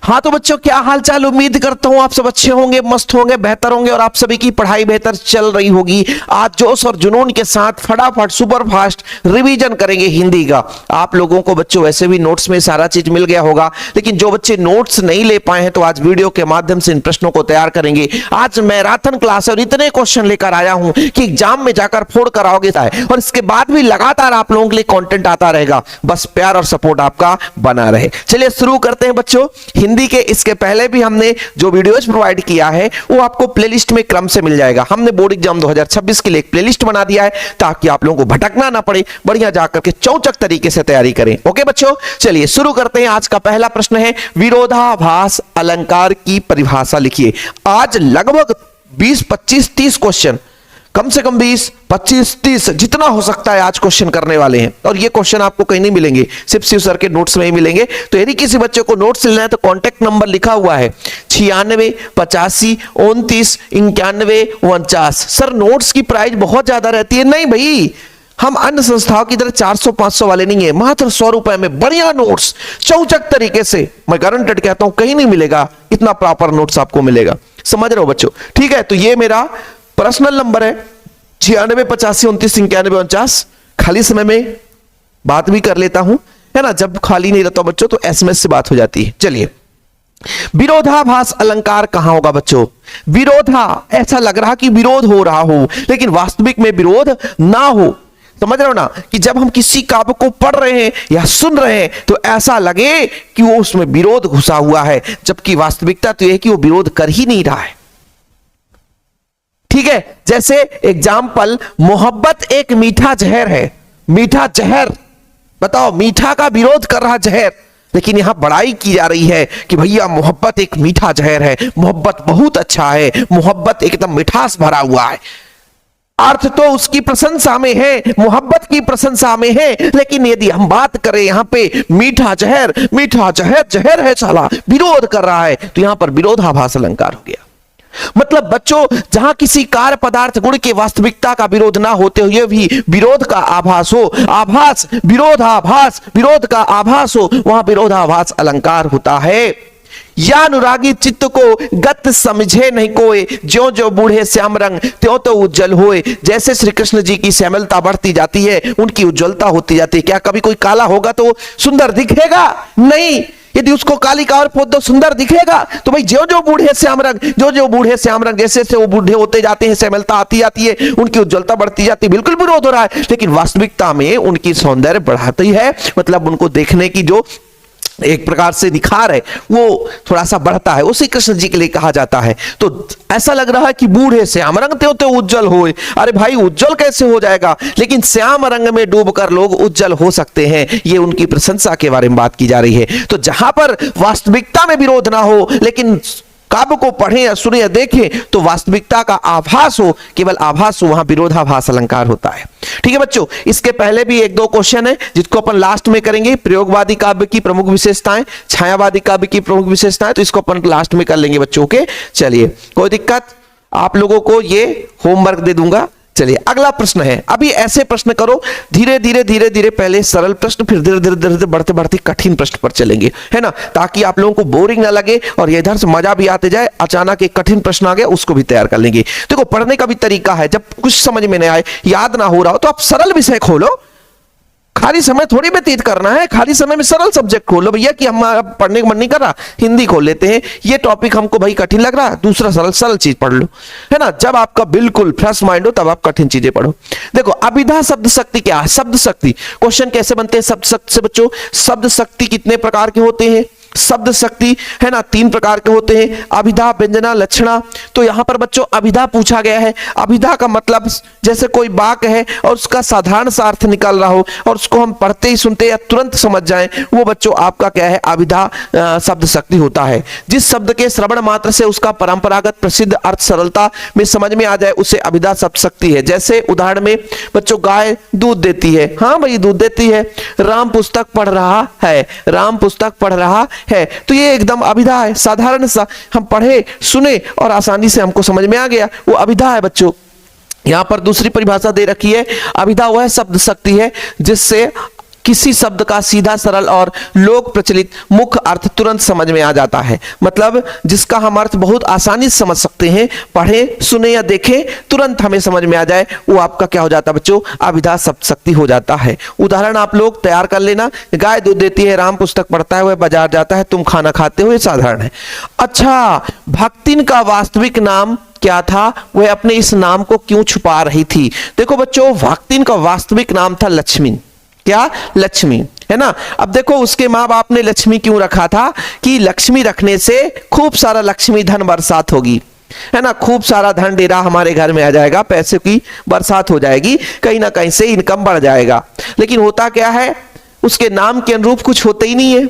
हाँ तो बच्चों क्या हालचाल, उम्मीद करता हूं आप सब अच्छे होंगे, मस्त होंगे, बेहतर होंगे और आप सभी की पढ़ाई बेहतर चल रही होगी। आज जोश और जुनून के साथ फटाफट सुपर फास्ट रिवीजन करेंगे हिंदी का। आप लोगों को बच्चों वैसे भी नोट्स में सारा चीज मिल गया होगा, लेकिन जो बच्चे नोट्स नहीं ले पाए हैं तो आज वीडियो के माध्यम से इन प्रश्नों को तैयार करेंगे। आज मैराथन क्लास और इतने क्वेश्चन लेकर आया हूं कि एग्जाम में जाकर फोड़ कर आओगे और इसके बाद भी लगातार आप लोगों के लिए कंटेंट आता रहेगा। बस प्यार और सपोर्ट आपका बना रहे। चलिए शुरू करते हैं बच्चों। हिंदी के इसके पहले भी हमने जो वीडियोज प्रोवाइड किया है वो आपको प्लेलिस्ट में क्रम से मिल जाएगा। हमने बोर्ड एग्जाम 2026 के लिए एक प्लेलिस्ट बना दिया है ताकि आप लोगों को भटकना ना पड़े, बढ़िया जाकर के चौचक तरीके से तैयारी करें। ओके बच्चों, चलिए शुरू करते हैं। आज का पहला प्रश्न है, विरोधाभास अलंकार की परिभाषा लिखिए। आज लगभग 20, 25, 30 क्वेश्चन, कम से कम 20, 25, 30 जितना हो सकता है आज क्वेश्चन करने वाले हैं। और ये क्वेश्चन आपको कहीं नहीं मिलेंगे, सिर्फ शिव सर के नोट्स में ही मिलेंगे। तो यदि किसी बच्चे को नोट्स लेना है तो कांटेक्ट नंबर लिखा हुआ है 96 85 29 91 49। सर नोट्स की प्राइस बहुत ज्यादा रहती है। नहीं भाई, हम अन्य संस्थाओं की तरह 400-500 वाले नहीं है, मात्र 100 रुपए में बढ़िया नोट्स चौचक तरीके से, मैं गारंटेड कहता हूं कहीं नहीं मिलेगा इतना प्रॉपर नोट्स आपको मिलेगा। समझ रहे हो बच्चों? ठीक है, तो ये मेरा पर्सनल नंबर है 96 85 29 91 49। खाली समय में बात भी कर लेता हूं, है ना। जब खाली नहीं रहता बच्चों तो एसएमएस से बात हो जाती है। चलिए, विरोधाभास अलंकार कहां होगा बच्चों? विरोधा, ऐसा लग रहा कि विरोध हो रहा हो लेकिन वास्तविक में विरोध ना हो। समझ रहे हो ना, कि जब हम किसी काव्य को पढ़ रहे हैं या सुन रहे हैं तो ऐसा लगे कि वो उसमें विरोध घुसा हुआ है, जबकि वास्तविकता तो यह है कि वो विरोध कर ही नहीं रहा है। ठीक है, जैसे एग्जाम्पल, मोहब्बत एक मीठा जहर है। मीठा जहर, बताओ, मीठा का विरोध कर रहा जहर, लेकिन यहां बड़ाई की जा रही है कि भैया मोहब्बत एक मीठा जहर है, मोहब्बत बहुत अच्छा है, मोहब्बत एकदम मिठास भरा हुआ है। अर्थ तो उसकी प्रशंसा में है, मोहब्बत की प्रशंसा में है, लेकिन यदि हम बात करें यहां पे मीठा जहर, मीठा जहर जहर है साला, विरोध कर रहा है, तो यहां पर विरोधाभास अलंकार हो गया। मतलब बच्चों, जहां किसी कार्य पदार्थ गुण के वास्तविकता का विरोध ना होते हुए भी विरोध का आभास हो, आभास विरोधाभास, विरोध का आभास हो, वहां विरोधाभास अलंकार होता है। या अनुरागी चित्त को गत समझे नहीं कोई, ज्यों ज्यों बूढ़े श्याम रंग त्यों तो उज्जवल होए। जैसे श्री कृष्ण जी की श्यामलता बढ़ती जाती है, उनकी उज्जवलता होती जाती है। क्या कभी कोई काला होगा तो सुंदर दिखेगा? नहीं। यदि उसको काली कावर पोत दो, सुंदर दिखेगा? तो भाई ज्यों ज्यों बूढ़े श्याम रंग, ज्यों ज्यों बूढ़े श्याम रंग, जैसे जैसे वो बूढ़े होते जाते हैं, श्यामलता आती जाती है, उनकी उज्जवलता बढ़ती जाती है। बिल्कुल विरोध हो रहा है, लेकिन वास्तविकता में उनकी सौंदर्य बढ़ाती है। मतलब उनको देखने की जो एक प्रकार से निखार है वो थोड़ा सा बढ़ता है, उसी कृष्ण जी के लिए कहा जाता है। तो ऐसा लग रहा है कि बूढ़े श्याम रंग त्यों त्यों उज्जवल होए। अरे भाई, उज्जवल कैसे हो जाएगा? लेकिन श्याम रंग में डूबकर लोग उज्जवल हो सकते हैं, ये उनकी प्रशंसा के बारे में बात की जा रही है। तो जहां पर वास्तविकता में विरोध ना हो, लेकिन काव्य को पढ़ें या सुने या देखें तो वास्तविकता का आभास हो, केवल आभास हो, वहां विरोधाभास अलंकार होता है। ठीक है बच्चों, इसके पहले भी 1-2 क्वेश्चन है जिसको अपन लास्ट में करेंगे। प्रयोगवादी काव्य की प्रमुख विशेषताएं, छायावादी काव्य की प्रमुख विशेषताएं, तो इसको अपन लास्ट में कर लेंगे बच्चों के। चलिए, कोई दिक्कत? आप लोगों को ये होमवर्क दे दूंगा। चलिए, अगला प्रश्न है। अभी ऐसे प्रश्न करो, धीरे धीरे धीरे धीरे पहले सरल प्रश्न, फिर धीरे धीरे धीरे बढ़ते बढ़ते कठिन प्रश्न पर चलेंगे, है ना, ताकि आप लोगों को बोरिंग ना लगे और ये इधर से मजा भी आते जाए। अचानक एक कठिन प्रश्न आ गया, उसको भी तैयार कर लेंगे। देखो, पढ़ने का भी तरीका है, जब कुछ समझ में नहीं आए, याद ना हो रहा हो तो आप सरल विषय खोलो। खाली समय थोड़ी व्यतीत करना है, खाली समय में सरल सब्जेक्ट खोलो भैया, कि हमारा पढ़ने का मन नहीं कर रहा, हिंदी खोल लेते हैं। ये टॉपिक हमको भाई कठिन लग रहा है, दूसरा सरल सरल चीज पढ़ लो, है ना। जब आपका बिल्कुल फ्रेश माइंड हो तब आप कठिन चीजें पढ़ो। देखो, अभिधा शब्द शक्ति क्या है? शब्द शक्ति, क्वेश्चन कैसे बनते हैं शब्द शक्ति से बच्चों? शब्द शक्ति कितने प्रकार के होते हैं? शब्द शक्ति, है ना, 3 प्रकार के होते हैं, अभिधा, व्यंजना, लक्षणा। तो यहां पर बच्चों अभिधा पूछा गया है। अभिधा का मतलब जैसे कोई वाक्य है और उसका साधारण सा अर्थ निकल रहा हो और उसको हम पढ़ते ही सुनते या तुरंत समझ जाएं, वो बच्चों आपका क्या है? अभिधा शब्द शक्ति होता है। जिस शब्द के श्रवण मात्र से उसका परंपरागत प्रसिद्ध अर्थ सरलता में समझ में आ जाए, उसे अभिधा शब्द शक्ति है। जैसे उदाहरण में बच्चों, गाय दूध देती है, हाँ भाई दूध देती है। राम पुस्तक पढ़ रहा है, राम पुस्तक पढ़ रहा है, तो ये एकदम अभिधा है, साधारण सा, हम पढ़े सुने और आसानी से हमको समझ में आ गया, वो अभिधा है बच्चों। यहां पर दूसरी परिभाषा दे रखी है, अभिधा वह शब्द शक्ति है जिससे किसी शब्द का सीधा सरल और लोक प्रचलित मुख्य अर्थ तुरंत समझ में आ जाता है, मतलब जिसका हम अर्थ बहुत आसानी से समझ सकते हैं, पढ़ें सुने या देखें तुरंत हमें समझ में आ जाए, वो आपका क्या हो जाता है बच्चों, अभिधा शब्द शक्ति हो जाता है। उदाहरण आप लोग तैयार कर लेना, गाय दूध देती है, राम पुस्तक पढ़ता है, वह बाजार जाता है, तुम खाना खाते हो, ये साधारण है। अच्छा, भक्तिन का वास्तविक नाम क्या था, वह अपने इस नाम को क्यों छुपा रही थी? देखो बच्चों, भक्तिन का वास्तविक नाम था लक्ष्मी। क्या? लक्ष्मी, है ना। अब देखो उसके माँ बाप ने लक्ष्मी क्यों रखा था कि लक्ष्मी रखने से खूब सारा लक्ष्मी धन बरसात होगी, है ना, खूब सारा धन डेरा हमारे घर में आ जाएगा, पैसे की बरसात हो जाएगी, कहीं ना कहीं से इनकम बढ़ जाएगा। लेकिन होता क्या है, उसके नाम के अनुरूप कुछ होता ही नहीं है,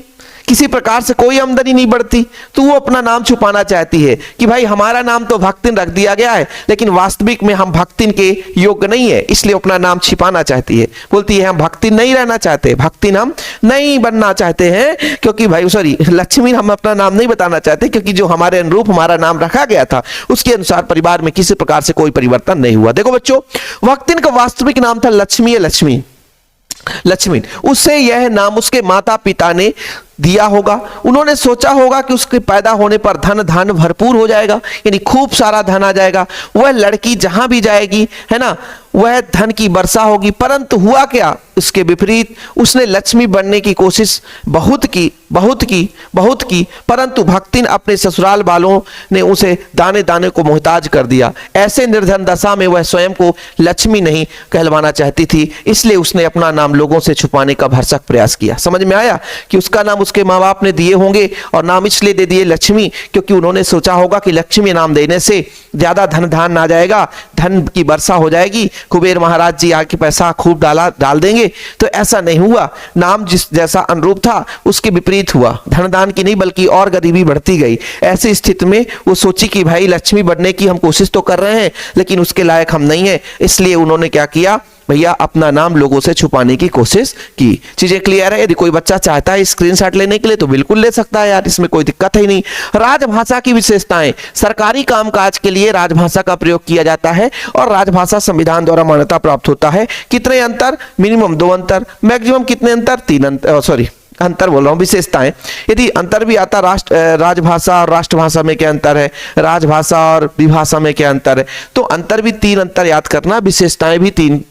किसी प्रकार से कोई आमदनी नहीं बढ़ती, तो वो अपना नाम छुपाना चाहती है कि भाई हमारा नाम तो भक्तिन रख दिया गया है, लेकिन वास्तविक में हम भक्तिन के योग्य नहीं है, इसलिए अपना नाम छिपाना चाहती है। बोलती है हम भक्तिन नहीं रहना चाहते, भक्तिन हम नहीं बनना चाहते हैं, क्योंकि भाई सॉरी लक्ष्मी हम अपना नाम नहीं बताना चाहते, क्योंकि जो हमारे अनुरूप हमारा नाम रखा गया था उसके अनुसार परिवार में किसी प्रकार से कोई परिवर्तन नहीं हुआ। देखो बच्चों, भक्तिन का वास्तविक नाम था लक्ष्मी, लक्ष्मी। उससे यह नाम उसके माता पिता ने दिया होगा, उन्होंने सोचा होगा कि उसके पैदा होने पर धन भरपूर हो जाएगा, यानी खूब सारा धन आ जाएगा, वह लड़की जहां भी जाएगी, है ना, वह धन की वर्षा होगी। परंतु हुआ क्या, इसके विपरीत उसने लक्ष्मी बनने की कोशिश बहुत की, परंतु भक्तिन अपने ससुराल वालों ने उसे दाने दाने को मोहताज कर दिया। ऐसे निर्धन दशा में वह स्वयं को लक्ष्मी नहीं कहलवाना चाहती थी, इसलिए उसने अपना नाम लोगों से छुपाने का भरसक प्रयास किया। समझ में आया कि उसका नाम उसके माँ बाप ने दिए होंगे, और नाम इसलिए दे दिए लक्ष्मी क्योंकि उन्होंने सोचा होगा कि लक्ष्मी नाम देने से ज्यादा धन आ जाएगा, धन की वर्षा हो जाएगी, कुबेर महाराज जी आके पैसा खूब डाल देंगे। तो ऐसा नहीं हुआ, नाम जिस जैसा अनुरूप था उसके विपरीत हुआ, धनदान की नहीं बल्कि और गरीबी बढ़ती गई। ऐसी स्थिति में वो सोची कि भाई लक्ष्मी बनने की हम कोशिश तो कर रहे हैं, लेकिन उसके लायक हम नहीं है, इसलिए उन्होंने क्या किया भैया, अपना नाम लोगों से छुपाने की कोशिश की। चीजें क्लियर है? यदि कोई बच्चा चाहता है स्क्रीनशॉट लेने के लिए तो बिल्कुल ले सकता है यार, इसमें कोई दिक्कत ही नहीं। राजभाषा की विशेषताएं, सरकारी कामकाज के लिए राजभाषा का प्रयोग किया जाता है और राजभाषा संविधान द्वारा मान्यता प्राप्त होता है। कितने अंतर? मिनिमम 2 अंतर, मैक्सिमम कितने अंतर? 3 अंतर, अंतर बोल रहा हूं, विशेषताएं। यदि अंतर भी आता, राजभाषा और राष्ट्रभाषा में क्या अंतर है, राजभाषा और विभाषा में क्या अंतर है, तो अंतर भी 3 अंतर याद करना, विशेषताएं भी 3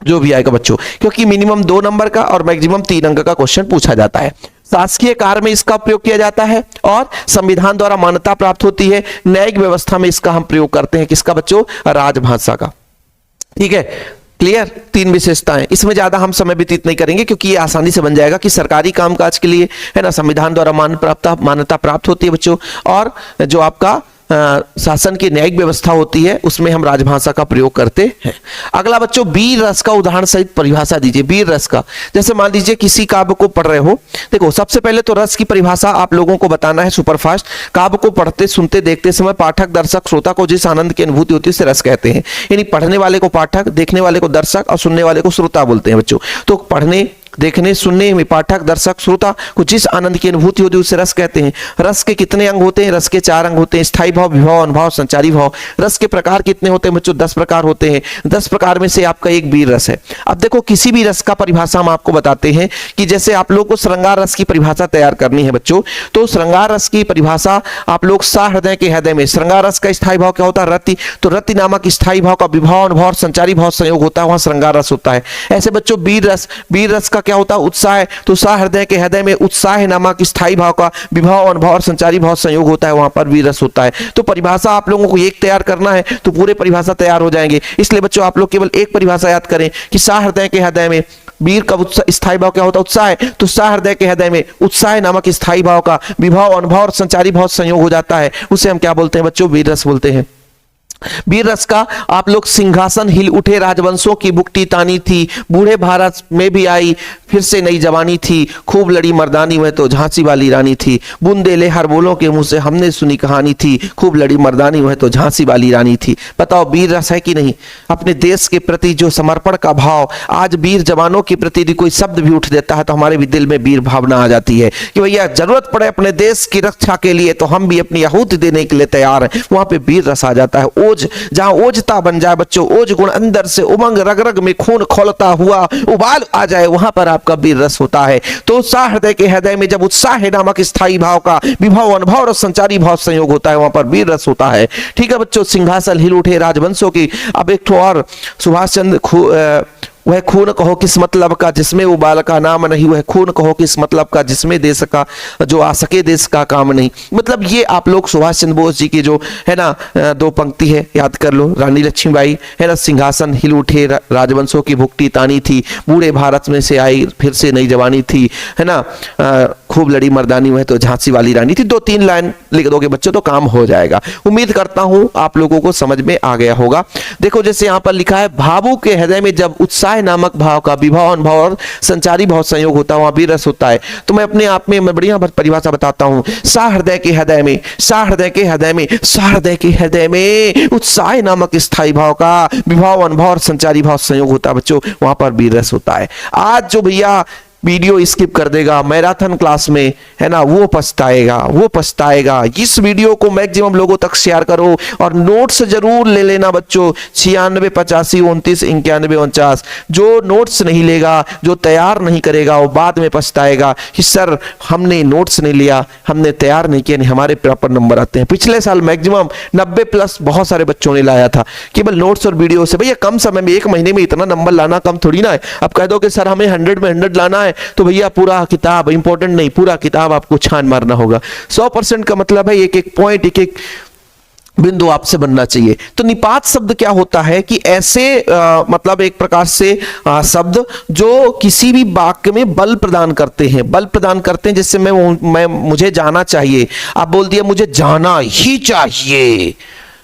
जो भी आएगा बच्चों, क्योंकि मिनिमम 2 नंबर का और मैक्सिमम 3 अंक का क्वेश्चन पूछा जाता है। शासकीय कार्य में इसका प्रयोग किया जाता है और संविधान द्वारा मान्यता प्राप्त होती है। न्यायिक व्यवस्था में इसका हम प्रयोग करते हैं, किसका बच्चों? राजभाषा का। ठीक है, क्लियर? 3 विशेषताएं, इसमें ज्यादा हम समय व्यतीत नहीं करेंगे क्योंकि ये आसानी से बन जाएगा कि सरकारी कामकाज के लिए, है ना, संविधान द्वारा मान्यता प्राप्त होती है बच्चों, और जो आपका शासन की न्यायिक व्यवस्था होती है उसमें हम राजभाषा का प्रयोग करते हैं। अगला बच्चों, वीर रस का उदाहरण सहित परिभाषा दीजिए। वीर रस का, जैसे मान लीजिए किसी काव्य को पढ़ रहे हो, देखो सबसे पहले तो रस की परिभाषा आप लोगों को बताना है सुपरफास्ट। काव्य को पढ़ते सुनते देखते समय पाठक दर्शक श्रोता को जिस आनंद की अनुभूति होती है उसे रस कहते हैं। यानी पढ़ने वाले को पाठक, देखने वाले को दर्शक और सुनने वाले को श्रोता बोलते हैं बच्चों। तो पढ़ने देखने सुनने में पाठक दर्शक श्रोता को जिस आनंद की अनुभूति होती है उसे रस कहते हैं। रस के कितने अंग होते हैं? रस के 4 अंग होते हैं, स्थायी भाव, विभाव, अनुभव, संचारी भाव। रस के प्रकार कितने होते हैं बच्चों? 10 प्रकार होते हैं। 10 प्रकार में से आपका एक वीर रस है। अब देखो किसी भी रस का परिभाषा हम आपको बताते हैं कि जैसे आप लोग को श्रृंगार रस की परिभाषा तैयार करनी है बच्चों, तो श्रृंगार रस की परिभाषा आप लोग सहृदय के हृदय में, श्रृंगार रस का स्थायी भाव क्या होता है? रति। तो रति नामक स्थायी भाव का विभाव, अनुभव और संचारी भाव संयोग होता है, वहां श्रृंगार रस होता है। ऐसे बच्चों वीर रस का क्या होता है? उत्साह। तो उत्साह हृदय के हृदय में उत्साह नामक स्थायी भाव का विभाव, अनुभव और संचारी भाव संयोग होता है, वहां पर वीर रस होता है। तो परिभाषा आप लोगों को एक तैयार करना है तो पूरे परिभाषा तैयार हो जाएंगे। इसलिए बच्चों आप लोग केवल एक परिभाषा याद करें कि उत्साह हृदय के हृदय में वीर का स्थायी भाव क्या होता है? उत्साह। तो उत्साह हृदय के हृदय में उत्साह नामक स्थायी भाव का विभाव, अनुभव और संचारी भाव संयोग हो जाता है, उसे हम क्या बोलते हैं बच्चों? वीर रस बोलते हैं। वीर रस का आप लोग सिंहासन हिल उठे, राजवंशों की बुकटी तानी थी, बूढ़े भारत में भी आई फिर से नई जवानी थी, खूब लड़ी मर्दानी में तो झांसी वाली रानी थी, बुंदेले हर बोलों के मुंह से हमने सुनी कहानी थी, खूब लड़ी मर्दानी में तो झांसी वाली रानी थी। बताओ वीर रस है कि नहीं? अपने देश के प्रति जो समर्पण का भाव, आज वीर जवानों के प्रति यदि कोई शब्द भी उठ देता है तो हमारे भी दिल में वीर भावना आ जाती है कि भैया जरूरत पड़े अपने देश की रक्षा के लिए तो हम भी अपनी आहुति देने के लिए तैयार हैं। वहां पे वीर रस आ जाता है। ओज, जहां ओजता बन जाए बच्चों, ओज गुण अंदर से उमंग रग रग में खून खौलता हुआ उबाल आ जाए, वहां पर आप आपका वीर रस होता है। तो उत्साह हृदय के हृदय में जब उत्साह है नामक स्थायी भाव का विभव अनुभव और संचारी भाव संयोग होता है, वहां पर वीर रस होता है। ठीक है बच्चों, सिंहासन हिल उठे राजवंशों की। अब एक तो और सुभाष चंद्र वह खून कहो किस मतलब का जिसमें वो बाल का नाम नहीं, वह खून कहो किस मतलब का जिसमें देश का जो आ सके देश का काम नहीं। मतलब ये आप लोग सुभाष चंद्र बोस जी की जो है ना दो पंक्ति है याद कर लो। रानी लक्ष्मीबाई है ना, सिंहासन हिल उठे राजवंशों की भुगती तानी थी, बूढ़े भारत में से आई फिर से नई जवानी थी, है ना, खूब लड़ी मर्दानी वह तो झांसी वाली रानी थी। 2-3 लाइन लिख दोगे बच्चों तो काम हो जाएगा। उम्मीद करता हूं आप लोगों को समझ में आ गया होगा। देखो जैसे यहां पर लिखा है, भावुक के हृदय में जब उत्साह नामक भाव का विभव अनुभव और संचारी भाव संयोग होता है, वहां भी रस होता है। तो मैं अपने आप में मैं बढ़िया परिभाषा बताता हूं। सा हृदय के हृदय में, सा हृदय के हृदय में, सा हृदय के हृदय में उत्साह नामक स्थायी भाव का विभव अनुभव और संचारी भाव संयोग होता है बच्चों, वहां पर भी रस होता है। आज जो भैया वीडियो स्किप कर देगा मैराथन क्लास में, है ना, वो पछताएगा, वो पछताएगा। इस वीडियो को मैक्सिमम लोगों तक शेयर करो और नोट्स जरूर ले लेना बच्चों। 96 85 29 91 49। जो नोट्स नहीं लेगा, जो तैयार नहीं करेगा, वो बाद में पछताएगा कि सर हमने नोट्स नहीं लिया, हमने तैयार नहीं किया, नहीं हमारे प्रॉपर नंबर आते हैं। पिछले साल मैक्सिमम 90+ बहुत सारे बच्चों ने लाया था केवल नोट्स और वीडियो से। भैया कम समय में 1 महीने में इतना नंबर लाना कम थोड़ी ना है। अब कह दो कि सर हमें 100 में 100 लाना है तो भैया पूरा किताब इंपॉर्टेंट नहीं, पूरा किताब आपको छान मारना होगा। 100% का मतलब है एक एक पॉइंट, एक एक बिंदु आपसे बनना चाहिए। तो निपात शब्द क्या होता है कि ऐसे मतलब एक प्रकार से शब्द जो किसी भी वाक्य में बल प्रदान करते हैं, बल प्रदान करते हैं। जैसे मैं मुझे जाना चाहिए, आप बोल दिया मुझे जाना ही चाहिए,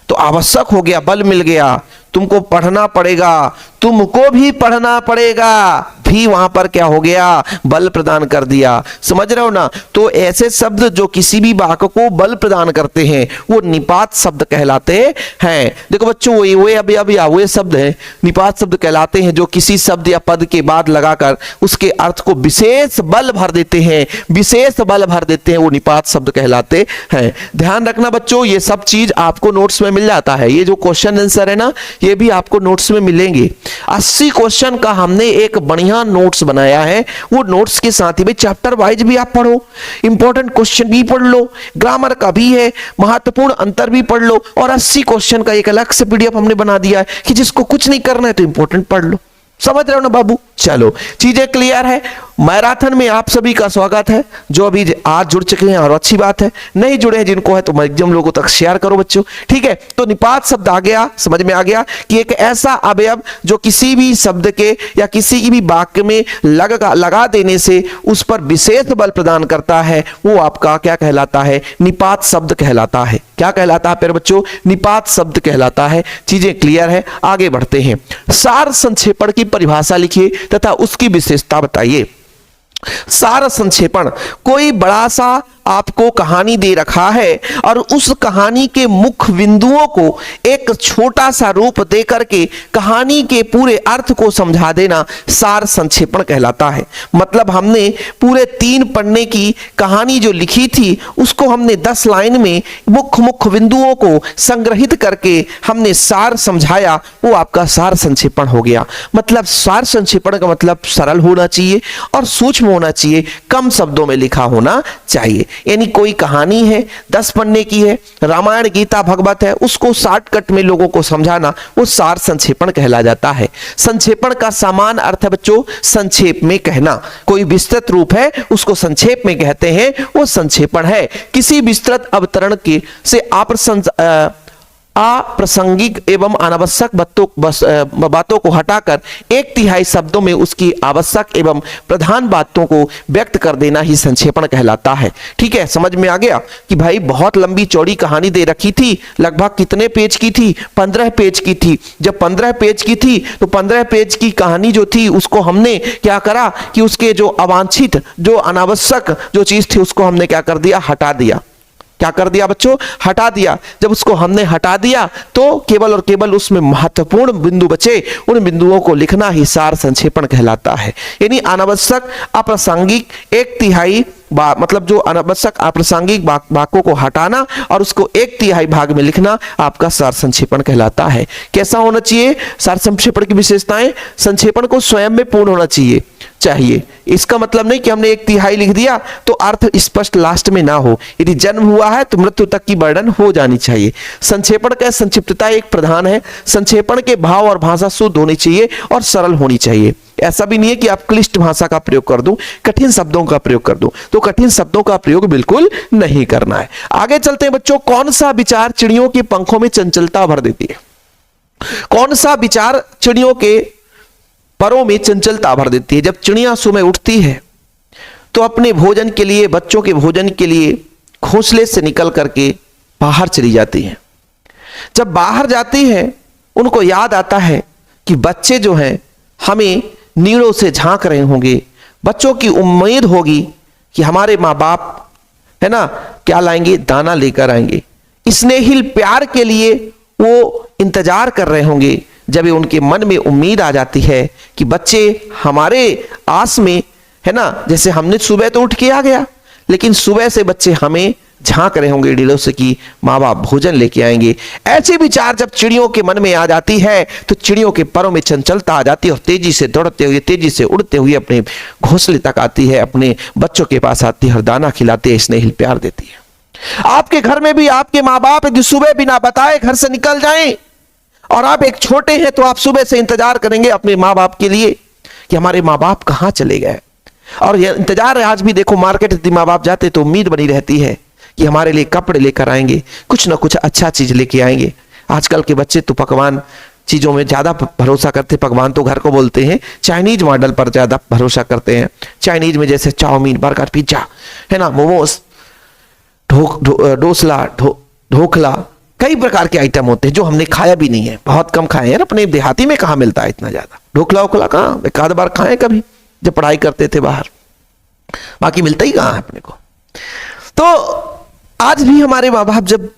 तो आवश्यक हो गया, बल मिल गया। तुमको पढ़ना पड़ेगा, तुमको भी पढ़ना पड़ेगा, भी वहां पर क्या हो गया, बल प्रदान कर दिया। समझ रहे हो ना। तो ऐसे शब्द जो किसी भी वाक्य को बल प्रदान करते हैं वो निपात शब्द कहलाते हैं। देखो बच्चों वो अभी हुए शब्द हैं, निपात शब्द कहलाते हैं, जो किसी शब्द या पद के बाद लगाकर उसके अर्थ को विशेष बल भर देते हैं, विशेष बल भर देते हैं, वो निपात शब्द कहलाते हैं। ध्यान रखना बच्चों, ये सब चीज आपको नोट्स में मिल जाता है। ये जो क्वेश्चन आंसर है ना, ये भी आपको नोट्स में मिलेंगे। 80 क्वेश्चन का हमने एक बढ़िया नोट्स बनाया है। वो नोट्स के साथ ही भाई चैप्टर वाइज भी आप पढ़ो, इंपॉर्टेंट क्वेश्चन भी पढ़ लो, ग्रामर का भी है, महत्वपूर्ण अंतर भी पढ़ लो, और 80 क्वेश्चन का एक अलग से पीडीएफ हमने बना दिया है कि जिसको कुछ नहीं करना है तो इंपॉर्टेंट पढ़ लो। समझ रहे हो ना बाबू। चलो चीजें क्लियर है। मैराथन में आप सभी का स्वागत है, जो अभी आज जुड़ चुके हैं, और अच्छी बात है। नहीं जुड़े हैं जिनको है तो मैक्सिमम लोगों तक शेयर करो बच्चों, ठीक है। तो निपात शब्द आ गया, समझ में आ गया कि एक ऐसा अवयव जो किसी भी शब्द के या किसी की भी वाक्य में लगा देने से उस पर विशेष बल प्रदान करता है, वो आपका क्या कहलाता है, निपात शब्द कहलाता है। क्या कहलाता है प्यारे बच्चों, निपात शब्द कहलाता है। चीजें क्लियर है, आगे बढ़ते हैं। सार संक्षेपण की परिभाषा लिखिए तथा उसकी विशेषता बताइए। सार संक्षेपण, कोई बड़ा सा आपको कहानी दे रखा है और उस कहानी के मुख्य बिंदुओं को एक छोटा सा रूप दे करके कहानी के पूरे अर्थ को समझा देना सार संक्षेपण कहलाता है। मतलब हमने पूरे 3 पन्ने की कहानी जो लिखी थी उसको हमने 10 लाइन में मुख्य बिंदुओं को संग्रहित करके हमने सार समझाया, वो आपका सार संक्षेपण हो गया। मतलब सार संक्षेपण का मतलब सरल होना चाहिए और सूक्ष्म होना चाहिए, कम शब्दों में लिखा होना चाहिए। यानी कोई कहानी है 10 पन्ने की है, रामायण गीता भागवत है, उसको शॉर्टकट में लोगों को समझाना, वो सार संक्षेपण कहला जाता है। संक्षेपण का समान अर्थ है बच्चों संक्षेप में कहना। कोई विस्तृत रूप है उसको संक्षेप में कहते हैं, वो संक्षेपण है। किसी विस्तृत अवतरण के से अप्रासंगिक एवं अनावश्यक बातों को हटाकर 1/3 शब्दों में उसकी आवश्यक एवं प्रधान बातों को व्यक्त कर देना ही संक्षेपण कहलाता है। ठीक है, समझ में आ गया कि भाई बहुत लंबी चौड़ी कहानी दे रखी थी, लगभग कितने पेज की थी, 15 पेज की थी। जब 15 पेज की थी तो 15 पेज की कहानी जो थी उसको हमने क्या करा कि उसके जो अवांछित, जो अनावश्यक जो चीज थी उसको हमने क्या कर दिया, हटा दिया। क्या कर दिया बच्चों, हटा दिया। जब उसको हमने हटा दिया तो केवल और केवल उसमें महत्वपूर्ण बिंदु बचे, उन बिंदुओं को लिखना ही सार संक्षेपण कहलाता है। यानी अनावश्यक अप्रासंगिक 1/3 मतलब जो अनावश्यक अप्रासंगिक वाक्यों को हटाना और उसको 1/3 भाग में लिखना आपका सार संक्षेपण कहलाता है। कैसा होना चाहिए सार संक्षेपण की विशेषताएं, संक्षेपण को स्वयं में पूर्ण होना चाहिए, चाहिए। इसका मतलब नहीं कि हमने 1/3 लिख दिया तो अर्थ स्पष्ट लास्ट में ना हो। यदि जन्म हुआ है तो मृत्यु तक की वर्णन हो जानी चाहिए। संक्षेपण का संक्षिप्तता एक प्रधान है। संक्षेपण के भाव और भाषा शुद्ध होनी चाहिए और सरल होनी चाहिए। ऐसा भी नहीं है कि आप क्लिष्ट भाषा का प्रयोग कर दूं, कठिन शब्दों का प्रयोग कर दूं, तो कठिन शब्दों का प्रयोग बिल्कुल नहीं करना है। आगे चलते हैं बच्चों। कौन सा विचार चिड़ियों के पंखों में चंचलता भर देती है? कौन सा विचार चिड़ियों के परों में चंचलता भर देती है? जब चिड़िया सुबह उठती है तो अपने भोजन के लिए, बच्चों के भोजन के लिए घोंसले से निकल करके बाहर चली जाती हैं। जब बाहर जाती है उनको याद आता है कि बच्चे जो हैं हमें नीड़ों से झांक रहे होंगे। बच्चों की उम्मीद होगी कि हमारे माँ बाप है ना क्या लाएंगे, दाना लेकर आएंगे। स्नेहिल प्यार के लिए वो इंतजार कर रहे होंगे। जब ये उनके मन में उम्मीद आ जाती है कि बच्चे हमारे आस में है ना, जैसे हमने सुबह तो उठ के आ गया, लेकिन सुबह से बच्चे हमें झांक रहे होंगे नीड़ों से कि माँ बाप भोजन लेके आएंगे। ऐसे विचार जब चिड़ियों के मन में आ जाती है तो चिड़ियों के परों में चंचलता आ जाती है और तेजी से दौड़ते हुए, तेजी से उड़ते हुए अपने घोंसले तक आती है, अपने बच्चों के पास आती है और दाना खिलाती है, स्नेहिल प्यार देती है। आपके घर में भी आपके माँ बाप यदि सुबह बिना बताए घर से निकल जाएं और आप एक छोटे हैं तो आप सुबह से इंतजार करेंगे अपने माँ बाप के लिए कि हमारे माँ बाप कहाँ चले गए। और यह इंतजार है। आज भी देखो मार्केट यदि माँ बाप जाते तो उम्मीद बनी रहती है कि हमारे लिए कपड़े लेकर आएंगे, कुछ ना कुछ अच्छा चीज लेके आएंगे। आजकल के बच्चे तो पकवान चीजों में ज्यादा भरोसा करते, पकवान तो घर को बोलते हैं, चाइनीज मॉडल पर ज्यादा भरोसा करते हैं। चाइनीज में जैसे चाउमीन, बर्गर, पिज्जा है ना, मोमोस, डोसला, ढोकला, कई प्रकार के आइटम होते हैं जो हमने खाया भी नहीं है, बहुत कम खाए हैं। अपने देहाती में कहाँ मिलता है इतना ज्यादा ढोकला वोकला, कहाँ एक आध बार खाए कभी जब पढ़ाई करते थे बाहर, बाकी मिलता ही कहाँ है अपने को। तो आज भी हमारे माँ बाप जब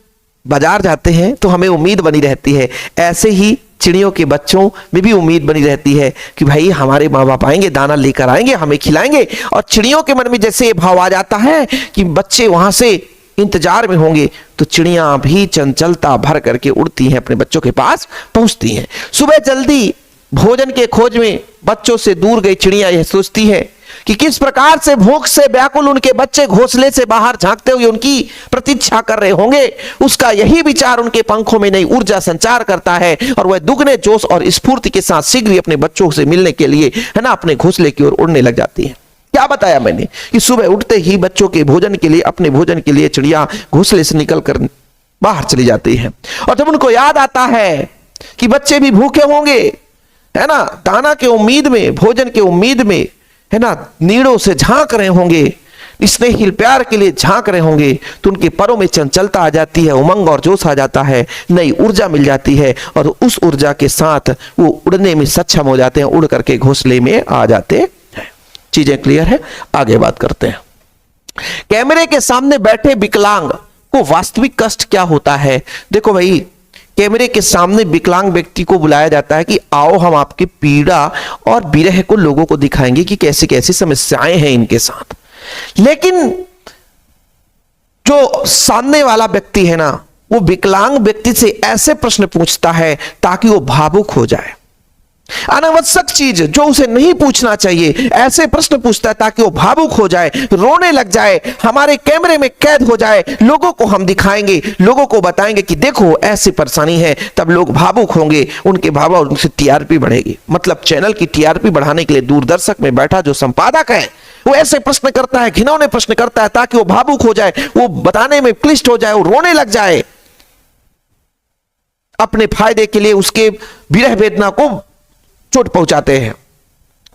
बाजार जाते हैं तो हमें उम्मीद बनी रहती है। ऐसे ही चिड़ियों के बच्चों में भी उम्मीद बनी रहती है कि भाई हमारे माँ बाप आएंगे, दाना लेकर आएंगे, हमें खिलाएंगे। और चिड़ियों के मन में जैसे ये भाव आ जाता है कि बच्चे वहां से इंतजार में होंगे तो चिड़िया भी चंचलता भर करके उड़ती हैं, अपने बच्चों के पास पहुंचती हैं। सुबह जल्दी भोजन के खोज में बच्चों से दूर गई चिड़िया यह सोचती है कि किस प्रकार से भूख से व्याकुल उनके बच्चे घोंसले से बाहर झांकते हुए उनकी प्रतीक्षा कर रहे होंगे। उसका यही विचार उनके पंखों में नई ऊर्जा संचार करता है और वह दुगने जोश और स्फूर्ति के साथ शीघ्र ही अपने बच्चों से मिलने के लिए है ना अपने घोंसले की ओर उड़ने लग जाती है। क्या बताया मैंने कि सुबह उठते ही बच्चों के भोजन के लिए, अपने भोजन के लिए चिड़िया घोंसले से निकलकर बाहर चली जाती है। और जब उनको याद आता है कि बच्चे भी भूखे होंगे है ना, दाना के उम्मीद में, भोजन के उम्मीद में है ना, नीड़ों से झांक रहे होंगे, स्नेहिल प्यार के लिए झांक रहे होंगे, तो उनके परों में चंचलता आ जाती है, उमंग और जोश आ जाता है, नई ऊर्जा मिल जाती है और उस ऊर्जा के साथ वो उड़ने में सक्षम हो जाते हैं, उड़ करके घोंसले में आ जाते हैं। चीजें क्लियर है? आगे बात करते हैं। कैमरे के सामने बैठे विकलांग को वास्तविक कष्ट क्या होता है? देखो भाई, कैमरे के सामने विकलांग व्यक्ति को बुलाया जाता है कि आओ हम आपकी पीड़ा और विरह को लोगों को दिखाएंगे कि कैसी कैसी समस्याएं हैं इनके साथ। लेकिन जो सामने वाला व्यक्ति है ना, वो विकलांग व्यक्ति से ऐसे प्रश्न पूछता है ताकि वो भावुक हो जाए। अनावश्यक चीज जो उसे नहीं पूछना चाहिए, ऐसे प्रश्न पूछता है ताकि वो भावुक हो जाए, रोने लग जाए, हमारे कैमरे में कैद हो जाए। लोगों को हम दिखाएंगे, लोगों को बताएंगे कि देखो ऐसी परेशानी है, तब लोग भावुक होंगे, उनके भाव उनसे टीआरपी बढ़ेगी। मतलब चैनल की टीआरपी बढ़ाने के लिए दूरदर्शक में बैठा जो संपादक है वो ऐसे प्रश्न करता है, घिनौने प्रश्न करता है ताकि वो भावुक हो जाए, वो बताने में क्लिष्ट हो जाए, वो रोने लग जाए। अपने फायदे के लिए उसके विरह वेदना को चोट पहुंचाते हैं,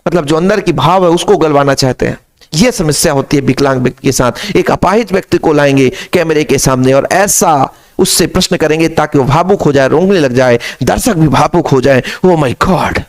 मतलब जो अंदर की भाव है उसको गलवाना चाहते हैं। यह समस्या होती है विकलांग व्यक्ति के साथ। एक अपाहिज व्यक्ति को लाएंगे कैमरे के सामने और ऐसा उससे प्रश्न करेंगे ताकि वो भावुक हो जाए, रोने लग जाए, दर्शक भी भावुक हो जाए। ओह माय गॉड,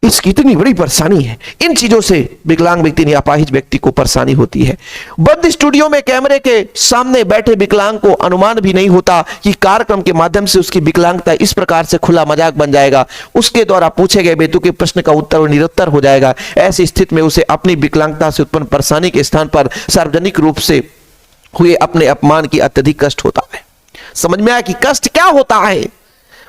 इसकी इतनी बड़ी परेशानी है। इन चीजों से विकलांग व्यक्ति ने, अपाहिज व्यक्ति को परेशानी होती है। बंद स्टूडियो में कैमरे के सामने बैठे विकलांग को अनुमान भी नहीं होता कि कार्यक्रम के माध्यम से उसकी विकलांगता इस प्रकार से खुला मजाक बन जाएगा, उसके द्वारा पूछे गए बेतुके प्रश्न का उत्तर और निरुत्तर हो जाएगा। ऐसी स्थिति में उसे अपनी विकलांगता से उत्पन्न परेशानी के स्थान पर सार्वजनिक रूप से हुए अपने अपमान की अत्यधिक कष्ट होता है। समझ में आया कि कष्ट क्या होता है?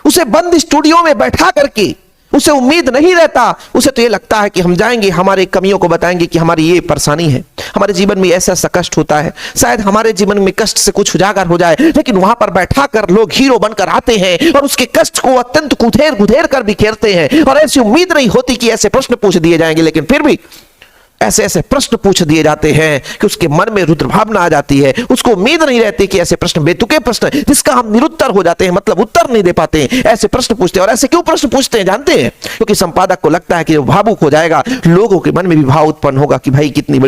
उसे बंद स्टूडियो में बैठा करके उसे उम्मीद नहीं रहता, उसे तो ये लगता है कि हम जाएंगे, हमारे कमियों को बताएंगे कि हमारी ये परेशानी है, हमारे जीवन में ऐसा ऐसा कष्ट होता है, शायद हमारे जीवन में कष्ट से कुछ उजागर हो जाए। लेकिन वहां पर बैठा कर लोग हीरो बनकर आते हैं और उसके कष्ट को अत्यंत कुधेर कुधेर कर बिखेरते हैं, और ऐसी उम्मीद नहीं होती कि ऐसे प्रश्न पूछ दिए जाएंगे, लेकिन फिर भी ऐसे ऐसे प्रश्न पूछ दिए जाते हैं कि उसके मन में रुद्र भावना आ जाती है। उसको उम्मीद नहीं रहती कि ऐसे प्रश्न, बेतुके प्रश्न जिसका हम निरुत्तर हो जाते हैं, मतलब उत्तर नहीं दे पाते हैं, ऐसे प्रश्न पूछते हैं। और ऐसे क्यों प्रश्न पूछते हैं जानते हैं? क्योंकि संपादक को लगता है कि वो भावुक हो जाएगा, लोगों के मन में भी भाव उत्पन्न होगा कि भाई कितनी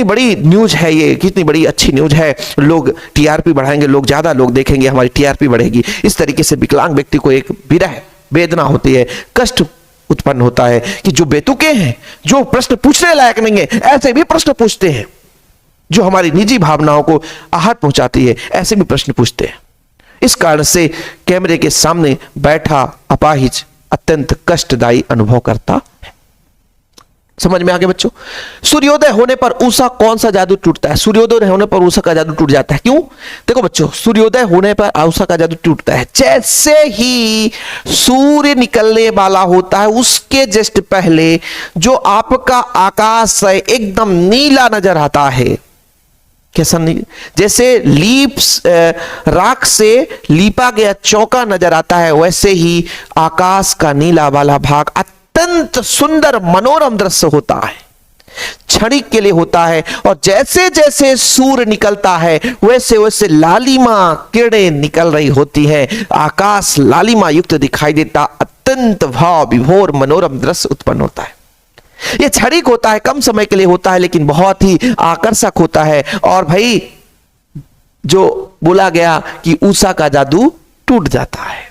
बड़ी न्यूज है ये, कितनी बड़ी अच्छी न्यूज है, लोग टीआरपी बढ़ाएंगे, लोग ज्यादा लोग देखेंगे, हमारी टीआरपी बढ़ेगी। इस तरीके से विकलांग व्यक्ति को एक विरह वेदना होती है, कष्ट उत्पन्न होता है कि जो बेतुके हैं, जो प्रश्न पूछने लायक नहीं है, ऐसे भी प्रश्न पूछते हैं जो हमारी निजी भावनाओं को आहत पहुंचाती है, ऐसे भी प्रश्न पूछते हैं। इस कारण से कैमरे के सामने बैठा अपाहिज अत्यंत कष्टदायी अनुभव करता है। समझ में आ गया बच्चों? सूर्योदय होने पर उषा कौन सा जादू टूटता है? सूर्योदय होने पर उषा का जादू टूट जाता है। क्यों? देखो बच्चों, सूर्योदय होने पर उषा का जादू टूटता है। जैसे ही सूर्य निकलने वाला होता है, उसके जस्ट पहले जो आपका आकाश है एकदम नीला नजर आता है। कैसा नहीं? जैसे राख से लीपा गया चौका नजर आता है, वैसे ही आकाश का नीला वाला भाग अत्यंत सुंदर मनोरम दृश्य होता है, क्षणिक के लिए होता है। और जैसे जैसे सूर्य निकलता है, वैसे वैसे लालिमा किरणें निकल रही होती है, आकाश लालिमा युक्त दिखाई देता, अत्यंत भाव विभोर मनोरम दृश्य उत्पन्न होता है। यह क्षणिक होता है, कम समय के लिए होता है, लेकिन बहुत ही आकर्षक होता है। और भाई जो बोला गया कि उषा का जादू टूट जाता है।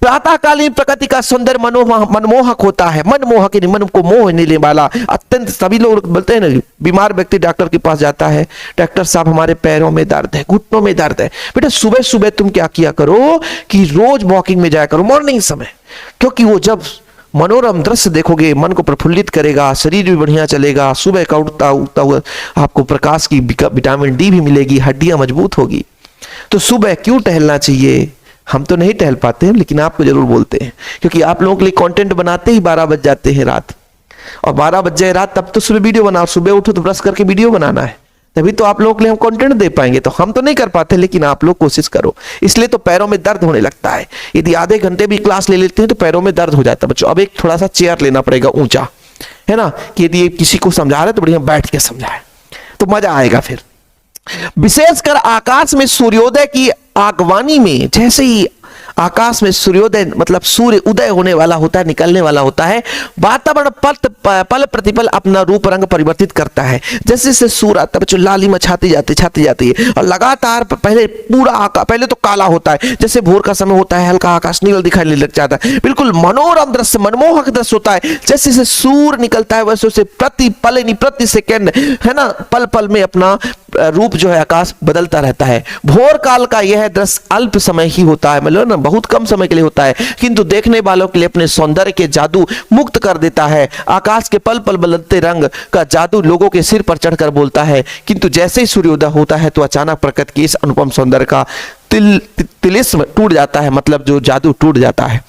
प्रातःकालीन प्रकृति का सौंदर्य मनमोहक होता है, मनमोहक मन को मोह लेने वाला अत्यंत। सभी लोग बोलते हैं ना, बीमार व्यक्ति डॉक्टर के पास जाता है, डॉक्टर साहब हमारे पैरों में दर्द है, घुटनों में दर्द है। बेटा सुबह सुबह तुम क्या किया करो कि रोज वॉकिंग में जाया करो मॉर्निंग समय, क्योंकि वो जब मनोरम दृश्य देखोगे मन को प्रफुल्लित करेगा, शरीर भी बढ़िया चलेगा, सुबह का उठता हुआ आपको प्रकाश की विटामिन डी भी मिलेगी, हड्डियां मजबूत होगी। तो सुबह क्यों टहलना चाहिए? हम तो नहीं टहल पाते हैं, लेकिन आपको जरूर बोलते हैं, क्योंकि आप लोगों के लिए कंटेंट बनाते ही 12 बज जाते हैं रात, और 12 बज जाए रात तब तो सुबह वीडियो बनाओ, सुबह उठो तो ब्रश करके वीडियो बनाना है, तभी तो आप लोगों के लिए हम कंटेंट दे पाएंगे। तो हम तो नहीं कर पाते, लेकिन आप लोग कोशिश करो। इसलिए तो पैरों में दर्द होने लगता है, यदि आधे घंटे भी क्लास ले लेते हैं तो पैरों में दर्द हो जाता है बच्चों। अब एक थोड़ा सा चेयर लेना पड़ेगा ऊंचा, है ना, कि यदि किसी को समझा रहे तो बढ़िया बैठ के समझाए तो मजा आएगा। फिर विशेषकर आकाश में सूर्योदय की आगवानी में, जैसे ही आकाश में सूर्योदय मतलब सूर्य उदय होने वाला होता है, निकलने वाला होता है, वातावरण पल प्रतिपल अपना रूप रंग परिवर्तित करता है। जैसे जैसे सूर्य आता है, लालिमा छाती जाती है, और लगातार पहले पूरा आकाश पहले तो काला होता है, जैसे भोर का समय होता है, हल्का आकाश नीला दिखाई लग जाता है, बिल्कुल मनोरम दृश्य, मनमोहक दृश्य होता है। जैसे जैसे सूर्य निकलता है, वैसे वैसे प्रति सेकेंड, है ना, पल पल में अपना रूप जो है आकाश बदलता रहता है। भोर काल का यह दृश्य अल्प समय ही होता है, मतलब ना बहुत कम समय के लिए होता है, किंतु देखने वालों के लिए अपने सौंदर्य के जादू मुक्त कर देता है। आकाश के पल पल बदलते रंग का जादू लोगों के सिर पर चढ़कर बोलता है, किंतु जैसे ही सूर्योदय होता है तो अचानक प्रकृति की इस अनुपम सौंदर्य का तिलिस्म टूट जाता है, मतलब जो जादू टूट जाता है।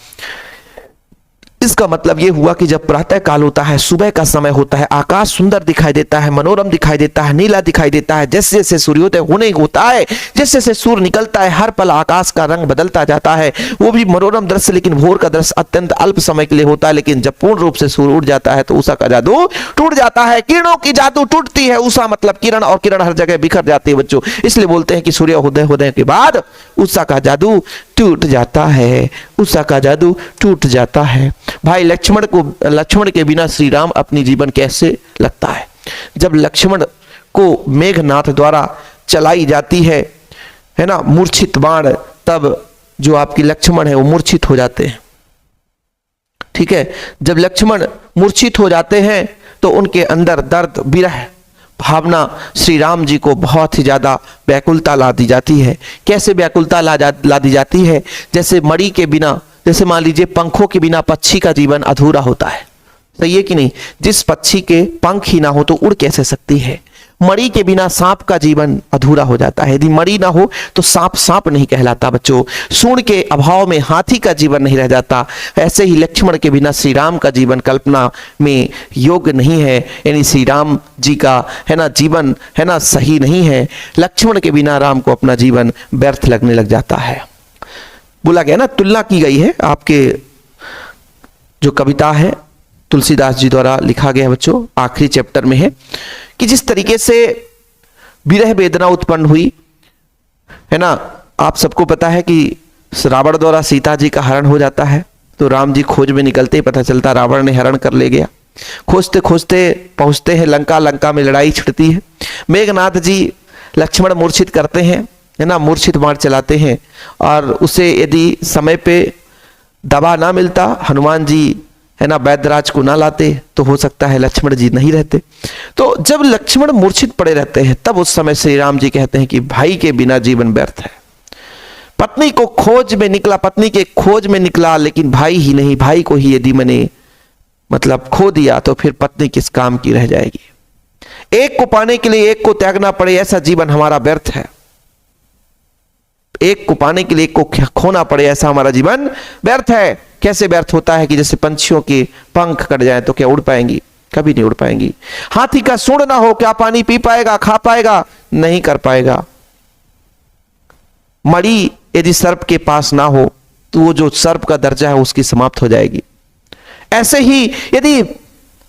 इसका मतलब यह हुआ कि जब प्रातः काल होता है, सुबह का समय होता है, आकाश सुंदर दिखाई देता है, मनोरम दिखाई देता है, नीला दिखाई देता है। जैसे जैसे सूर्योदय होने होता है, जैसे जैसे सूर्य निकलता है, हर पल आकाश का रंग बदलता जाता है, वो भी मनोरम दृश्य। लेकिन भोर का दृश्य अत्यंत अल्प समय के लिए होता है, लेकिन जब पूर्ण रूप से सूर्य उठ जाता है तो उषा का जादू टूट जाता है। किरणों की जादू टूटती है, उषा मतलब किरण, और किरण हर जगह बिखर जाती है बच्चों। इसलिए बोलते हैं कि सूर्योदय होने के बाद उषा का जादू टूट जाता है, उषा का जादू टूट जाता है। भाई लक्ष्मण के बिना श्री राम अपनी जीवन कैसे लगता है? जब लक्ष्मण को मेघनाथ द्वारा चलाई जाती है ना, मूर्छित बाण, तब जो आपकी लक्ष्मण है वो मूर्छित हो जाते हैं। ठीक है, जब लक्ष्मण मूर्छित हो जाते हैं तो उनके अंदर दर्द, विरह भावना श्री राम जी को बहुत ही ज्यादा व्याकुलता ला दी जाती है। कैसे व्याकुलता ला दी जाती है? जैसे मणि के बिना, जैसे मान लीजिए पंखों के बिना पक्षी का जीवन अधूरा होता है, सही है कि नहीं? जिस पक्षी के पंख ही ना हो तो उड़ कैसे सकती है? मणि के बिना सांप का जीवन अधूरा हो जाता है। यदि मणि ना हो तो सांप सांप नहीं कहलाता बच्चों। सूंड के अभाव में हाथी का जीवन नहीं रह जाता। ऐसे ही लक्ष्मण के बिना श्री राम का जीवन कल्पना में योग्य नहीं है, यानी श्री राम जी का है ना जीवन है ना सही नहीं है। लक्ष्मण के बिना राम को अपना जीवन व्यर्थ लगने लग जाता है। बोला गया ना, तुलना की गई है, आपके जो कविता है तुलसीदास जी द्वारा लिखा गया है बच्चों, आखिरी चैप्टर में है कि जिस तरीके से विरह वेदना उत्पन्न हुई है ना। आप सबको पता है कि रावण द्वारा सीता जी का हरण हो जाता है, तो राम जी खोज में निकलते ही पता चलता रावण ने हरण कर ले गया। खोजते खोजते पहुंचते हैं लंका, लंका में लड़ाई छिड़ती है। मेघनाथ जी लक्ष्मण मूर्छित करते हैं है ना, मूर्छित मार चलाते हैं, और उसे यदि समय पे दवा ना मिलता, हनुमान जी है ना वैद्यराज को ना लाते, तो हो सकता है लक्ष्मण जी नहीं रहते। तो जब लक्ष्मण मूर्छित पड़े रहते हैं तब उस समय श्री राम जी कहते हैं कि भाई के बिना जीवन व्यर्थ है। पत्नी को खोज में निकला, पत्नी के खोज में निकला, लेकिन भाई ही नहीं, भाई को ही यदि मैंने मतलब खो दिया तो फिर पत्नी किस काम की रह जाएगी। एक को पाने के लिए एक को त्यागना पड़े, ऐसा जीवन हमारा व्यर्थ है। एक को पाने के लिए एक को खोना पड़े, ऐसा हमारा जीवन व्यर्थ है। कैसे व्यर्थ होता है कि जैसे पंछियों के पंख कट जाए तो क्या उड़ पाएंगी? कभी नहीं उड़ पाएंगी। हाथी का सूंड ना हो क्या पानी पी पाएगा, खा पाएगा? नहीं कर पाएगा। मणि यदि सर्प के पास ना हो तो वो जो सर्प का दर्जा है उसकी समाप्त हो जाएगी। ऐसे ही यदि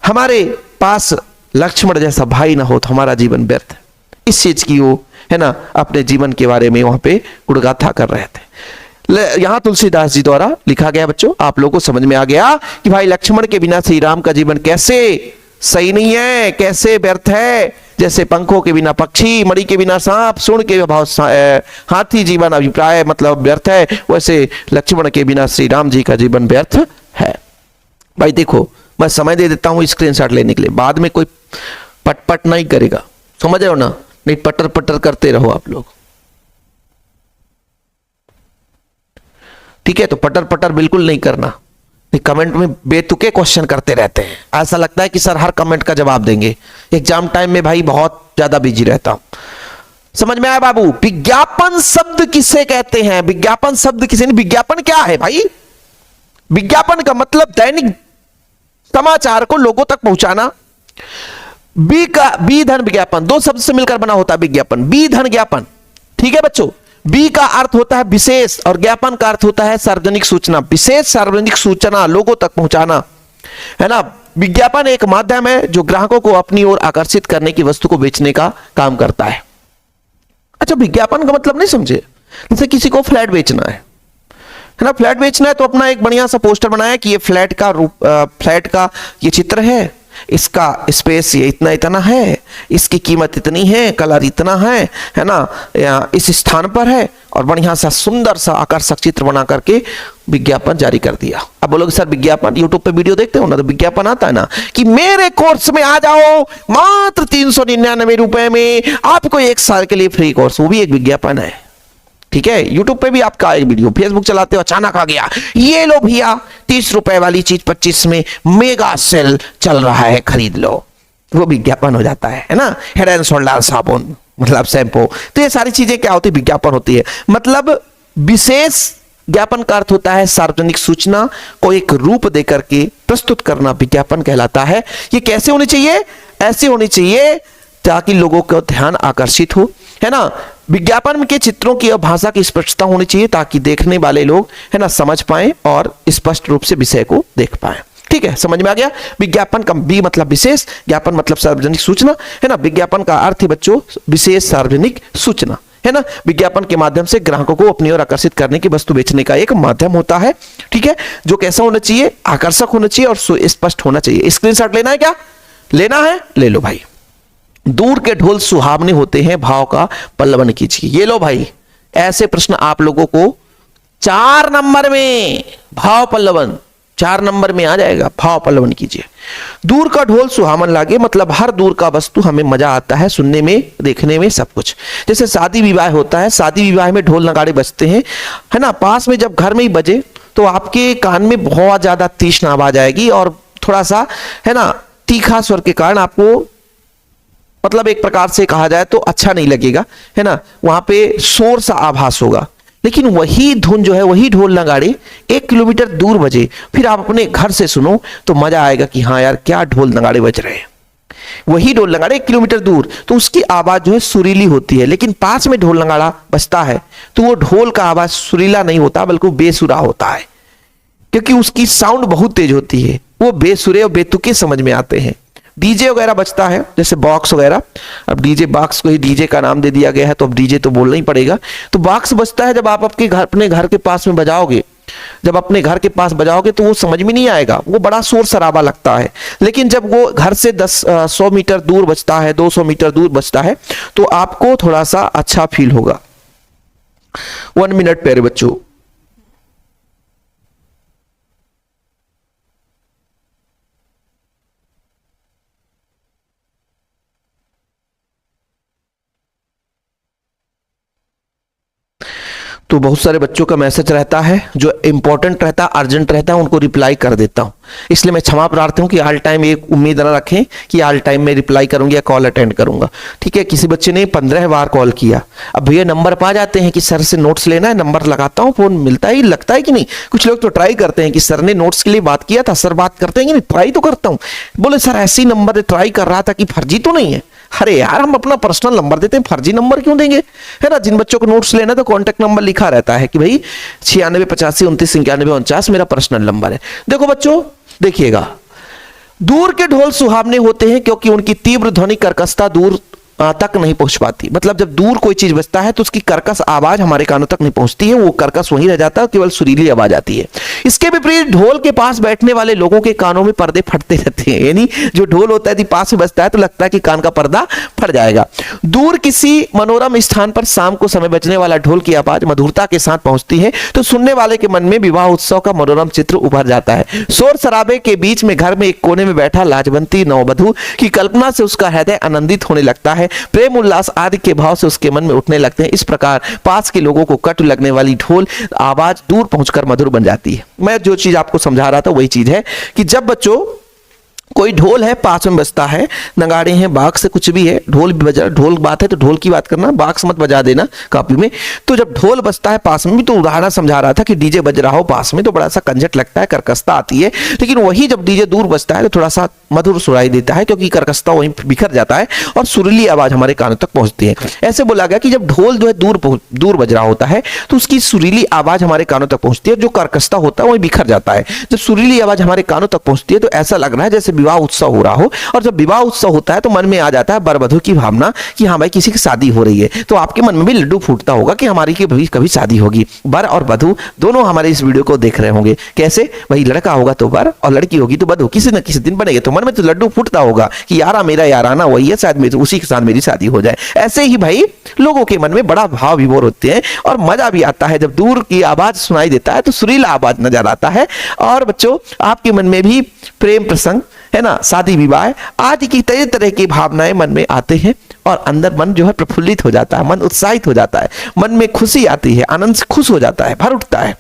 हमारे पास लक्ष्मण जैसा भाई ना हो तो हमारा जीवन व्यर्थ है। इस चीज की वो है ना अपने जीवन के बारे में वहां पे गुणगाथा कर रहे थे। यहां तुलसीदास जी द्वारा लिखा गया बच्चों, आप लोगों को समझ में आ गया कि भाई लक्ष्मण के बिना श्री राम का जीवन कैसे सही नहीं है, कैसे व्यर्थ है। जैसे पंखों के बिना पक्षी, मणि के बिना सांप, सूंड के अभाव हाथी जीवन अभिप्राय मतलब व्यर्थ है, वैसे लक्ष्मण के बिना श्री राम जी का जीवन व्यर्थ है। भाई देखो, मैं समय दे देता हूं स्क्रीनशॉट लेने के लिए, बाद में कोई पटपट नहीं करेगा, समझ रहे हो ना? नहीं पटर पटर करते रहो आप लोग, ठीक है? तो पटर पटर बिल्कुल नहीं करना। कमेंट में बेतुके क्वेश्चन करते रहते हैं, ऐसा लगता है कि सर हर कमेंट का जवाब देंगे। एग्जाम टाइम में भाई बहुत ज्यादा बिजी रहता हूं। समझ में आया बाबू? विज्ञापन शब्द किसे कहते हैं? विज्ञापन शब्द किसे नहीं? विज्ञापन क्या है भाई? विज्ञापन का मतलब दैनिक समाचार को लोगों तक पहुंचाना। बी धन विज्ञापन, दो शब्द से मिलकर बना होता है विज्ञापन। बी धन ज्ञापन, ठीक है बच्चों? बी का अर्थ होता है विशेष और ज्ञापन का अर्थ होता है सार्वजनिक सूचना। विशेष सार्वजनिक सूचना लोगों तक पहुंचाना, है ना। विज्ञापन एक माध्यम है जो ग्राहकों को अपनी ओर आकर्षित करने की वस्तु को बेचने का काम करता है। अच्छा, विज्ञापन का मतलब नहीं समझे? जैसे किसी को फ्लैट बेचना है ना, फ्लैट बेचना है तो अपना एक बढ़िया सा पोस्टर बनाया कि ये फ्लैट का ये चित्र है, इसका स्पेस ये इतना इतना है, इसकी कीमत इतनी है, कलर इतना है ना, इस स्थान पर है, और बढ़िया सा सुंदर सा आकर्षक चित्र बना करके विज्ञापन जारी कर दिया। अब बोलोगे सर विज्ञापन यूट्यूब पे वीडियो देखते हो ना, तो विज्ञापन आता है ना कि मेरे कोर्स में आ जाओ मात्र 399 रुपए में आपको 1 साल के लिए फ्री कोर्स, वो भी एक विज्ञापन है, ठीक है? यूट्यूब पे भी आपका एक वीडियो, फेसबुक चलाते हो अचानक आ गया, ये लो भैया 30 रुपए वाली चीज 25 में मेगा सेल चल रहा है, खरीद लो, वो विज्ञापन हो जाता है ना। हेड एंड शोल्डर साबुन मतलब शैम्पू, तो ये सारी चीजें क्या होती है? विज्ञापन होती है। मतलब विशेष ज्ञापन का अर्थ होता है सार्वजनिक सूचना को एक रूप देकर के प्रस्तुत करना, विज्ञापन कहलाता है। ये कैसे होनी चाहिए? ऐसे होनी चाहिए ताकि लोगों का ध्यान आकर्षित हो, है ना। विज्ञापन के चित्रों की और भाषा की स्पष्टता होनी चाहिए ताकि देखने वाले लोग है ना समझ पाएं और स्पष्ट रूप से विषय को देख पाएं। ठीक है, समझ में आ गया? विज्ञापन का बी मतलब विशेष, ज्ञापन मतलब सार्वजनिक सूचना, है ना। विज्ञापन का अर्थ है बच्चों विशेष सार्वजनिक सूचना, है ना। विज्ञापन के माध्यम से ग्राहकों को अपनी ओर आकर्षित करने की वस्तु बेचने का एक माध्यम होता है, ठीक है, जो कैसा होना चाहिए? आकर्षक होना चाहिए और स्पष्ट होना चाहिए। स्क्रीनशॉट लेना है क्या? लेना है? ले लो भाई। दूर के ढोल सुहावने होते हैं, भाव का पल्लवन कीजिए। ये लो भाई, ऐसे प्रश्न आप लोगों को 4 नंबर में भाव पल्लवन 4 नंबर में आ जाएगा। भाव पल्लवन कीजिए। दूर का ढोल सुहावन लागे मतलब हर दूर का वस्तु हमें मजा आता है सुनने में, देखने में, सब कुछ। जैसे शादी विवाह होता है, शादी विवाह में ढोल नगाड़े बजते हैं, है ना। पास में जब घर में ही बजे तो आपके कान में बहुत ज्यादा तीक्ष्ण आवाज आएगी और थोड़ा सा है ना तीखा स्वर के कारण आपको मतलब एक प्रकार से कहा जाए तो अच्छा नहीं लगेगा, है ना, वहां पे शोर सा आभास होगा। लेकिन वही धुन जो है, वही ढोल नगाड़े 1 किलोमीटर दूर बजे, फिर आप अपने घर से सुनो तो मजा आएगा कि हाँ यार क्या ढोल नगाड़े बज रहे हैं। वही ढोल नगाड़े 1 किलोमीटर दूर, तो उसकी आवाज जो है सुरीली होती है, लेकिन पास में ढोल नगाड़ा बजता है तो वो ढोल का आवाज सुरीला नहीं होता बल्कि बेसुरा होता है, क्योंकि उसकी साउंड बहुत तेज होती है। वो बेसुरे और बेतुके समझ में आते हैं। डीजे वगैरह बजता है, जैसे बॉक्स वगैरह, अब डीजे बॉक्स को ही डीजे का नाम दे दिया गया है तो अब डीजे तो बोलना ही पड़ेगा। तो बॉक्स बजता है जब आप आपके घर, अपने घर के पास में बजाओगे, जब अपने घर के पास बजाओगे तो वो समझ में नहीं आएगा, वो बड़ा शोर शराबा लगता है। लेकिन जब वो घर से 100 मीटर दूर बजता है, 200 मीटर दूर बजता है, तो आपको थोड़ा सा अच्छा फील होगा। 1 मिनट प्यारे बच्चों। तो बहुत सारे बच्चों का मैसेज रहता है जो इंपॉर्टेंट रहता है, अर्जेंट रहता है, उनको रिप्लाई कर देता हूं, इसलिए मैं क्षमा प्रार्थी हूं कि ऑल टाइम एक उम्मीद न रखें कि ऑल टाइम में रिप्लाई करूंगा या कॉल अटेंड करूंगा। ठीक है, किसी बच्चे ने 15 बार कॉल किया, अब भैया नंबर पा जाते हैं कि सर से नोट्स लेना है, नंबर लगाता हूं, फोन मिलता ही लगता है कि नहीं। कुछ लोग तो ट्राई करते हैं कि सर ने नोट्स के लिए बात किया था, सर बात करते हैं कि नहीं, ट्राई तो करता हूं, बोले सर ऐसी नंबर ट्राई कर रहा था कि फर्जी तो नहीं है। अरे यार हम अपना पर्सनल नंबर देते हैं, फर्जी नंबर क्यों देंगे, है ना। जिन बच्चों को नोट्स लेना तो कॉन्टेक्ट नंबर लिखा रहता है कि भाई 96 85 29 91 49 मेरा पर्सनल नंबर है। देखो बच्चों देखिएगा, दूर के ढोल सुहावने होते हैं क्योंकि उनकी तीव्र ध्वनि कर्कशता दूर तक नहीं पहुंच पाती। मतलब जब दूर कोई चीज बजता है तो उसकी कर्कश आवाज हमारे कानों तक नहीं पहुंचती है, वो कर्कश वहीं रह जाता है, केवल सुरीली आवाज आती है। इसके विपरीत ढोल के पास बैठने वाले लोगों के कानों में पर्दे फटते रहते हैं, यानी जो ढोल होता है पास में बजता है तो लगता है कि कान का पर्दा फट जाएगा। दूर किसी मनोरम स्थान पर शाम को समय बजने वाला ढोल की आवाज मधुरता के साथ पहुंचती है तो सुनने वाले के मन में विवाह उत्सव का मनोरम चित्र उभर जाता है। शोर शराबे के बीच में घर में एक कोने में बैठा लाजवंती नववधु की कल्पना से उसका हृदय आनंदित होने लगता है, प्रेम उल्लास आदि के भाव से उसके मन में उठने लगते हैं। इस प्रकार पास के लोगों को कट लगने वाली ढोल आवाज दूर पहुंचकर मधुर बन जाती है। मैं जो चीज आपको समझा रहा था वही चीज है कि जब बच्चों कोई ढोल है पास में बजता है, नगाड़े हैं, बाक्स से कुछ भी है, ढोल भी बजा, ढोल बात है तो ढोल की बात करना, बाक्स मत बजा देना कॉपी में। तो जब ढोल बजता है पास में भी, तो उदाहरण समझा रहा था कि डीजे बज रहा हो पास में तो बड़ा सा कंजट लगता है, कर्कशता आती है। लेकिन वही जब डीजे दूर बजता है तो थोड़ा सा मधुर सुनाई देता है क्योंकि कर्कशता वहीं बिखर जाता है और सुरीली आवाज हमारे कानों तक पहुंचती है। ऐसे बोला गया कि जब ढोल जो है दूर बज रहा होता है तो उसकी सुरीली आवाज हमारे कानों तक पहुंचती है, जो कर्कशता होता है वही बिखर जाता है। जब सुरीली आवाज हमारे कानों तक पहुंचती है तो ऐसा लग रहा है जैसे विवाह उत्सव हो रहा हो, और जब विवाह उत्सव होता है तो मन में आ जाता है वर वधू की भावना कि हाँ भाई किसी की शादी हो रही है, तो आपके मन में भी लड्डू फूटता होगा कि हमारी की कभी शादी होगी। वर और वधू दोनों हमारे इस वीडियो को देख रहे होंगे, कैसे भाई लड़का होगा तो वर और लड़की होगी तो वधू, किसी न किसी दिन बनेगा तो मन में तो लड्डू फूटता होगा कि यारा मेरा याराना वही है, शायद उसी के साथ मेरी शादी हो जाए। ऐसे ही भाई लोगों के मन में बड़ा भाव विभोर होते हैं और मजा भी आता है जब दूर की आवाज सुनाई देता है तो सुरीला आवाज नजर आता है। और बच्चों आपके मन में भी प्रेम प्रसंग, है ना, शादी विवाह आदि की तरह तरह की भावनाएं मन में आते हैं और अंदर मन जो है प्रफुल्लित हो जाता है, मन उत्साहित हो जाता है, मन में खुशी आती है, आनंद से खुश हो जाता है, भर उठता है।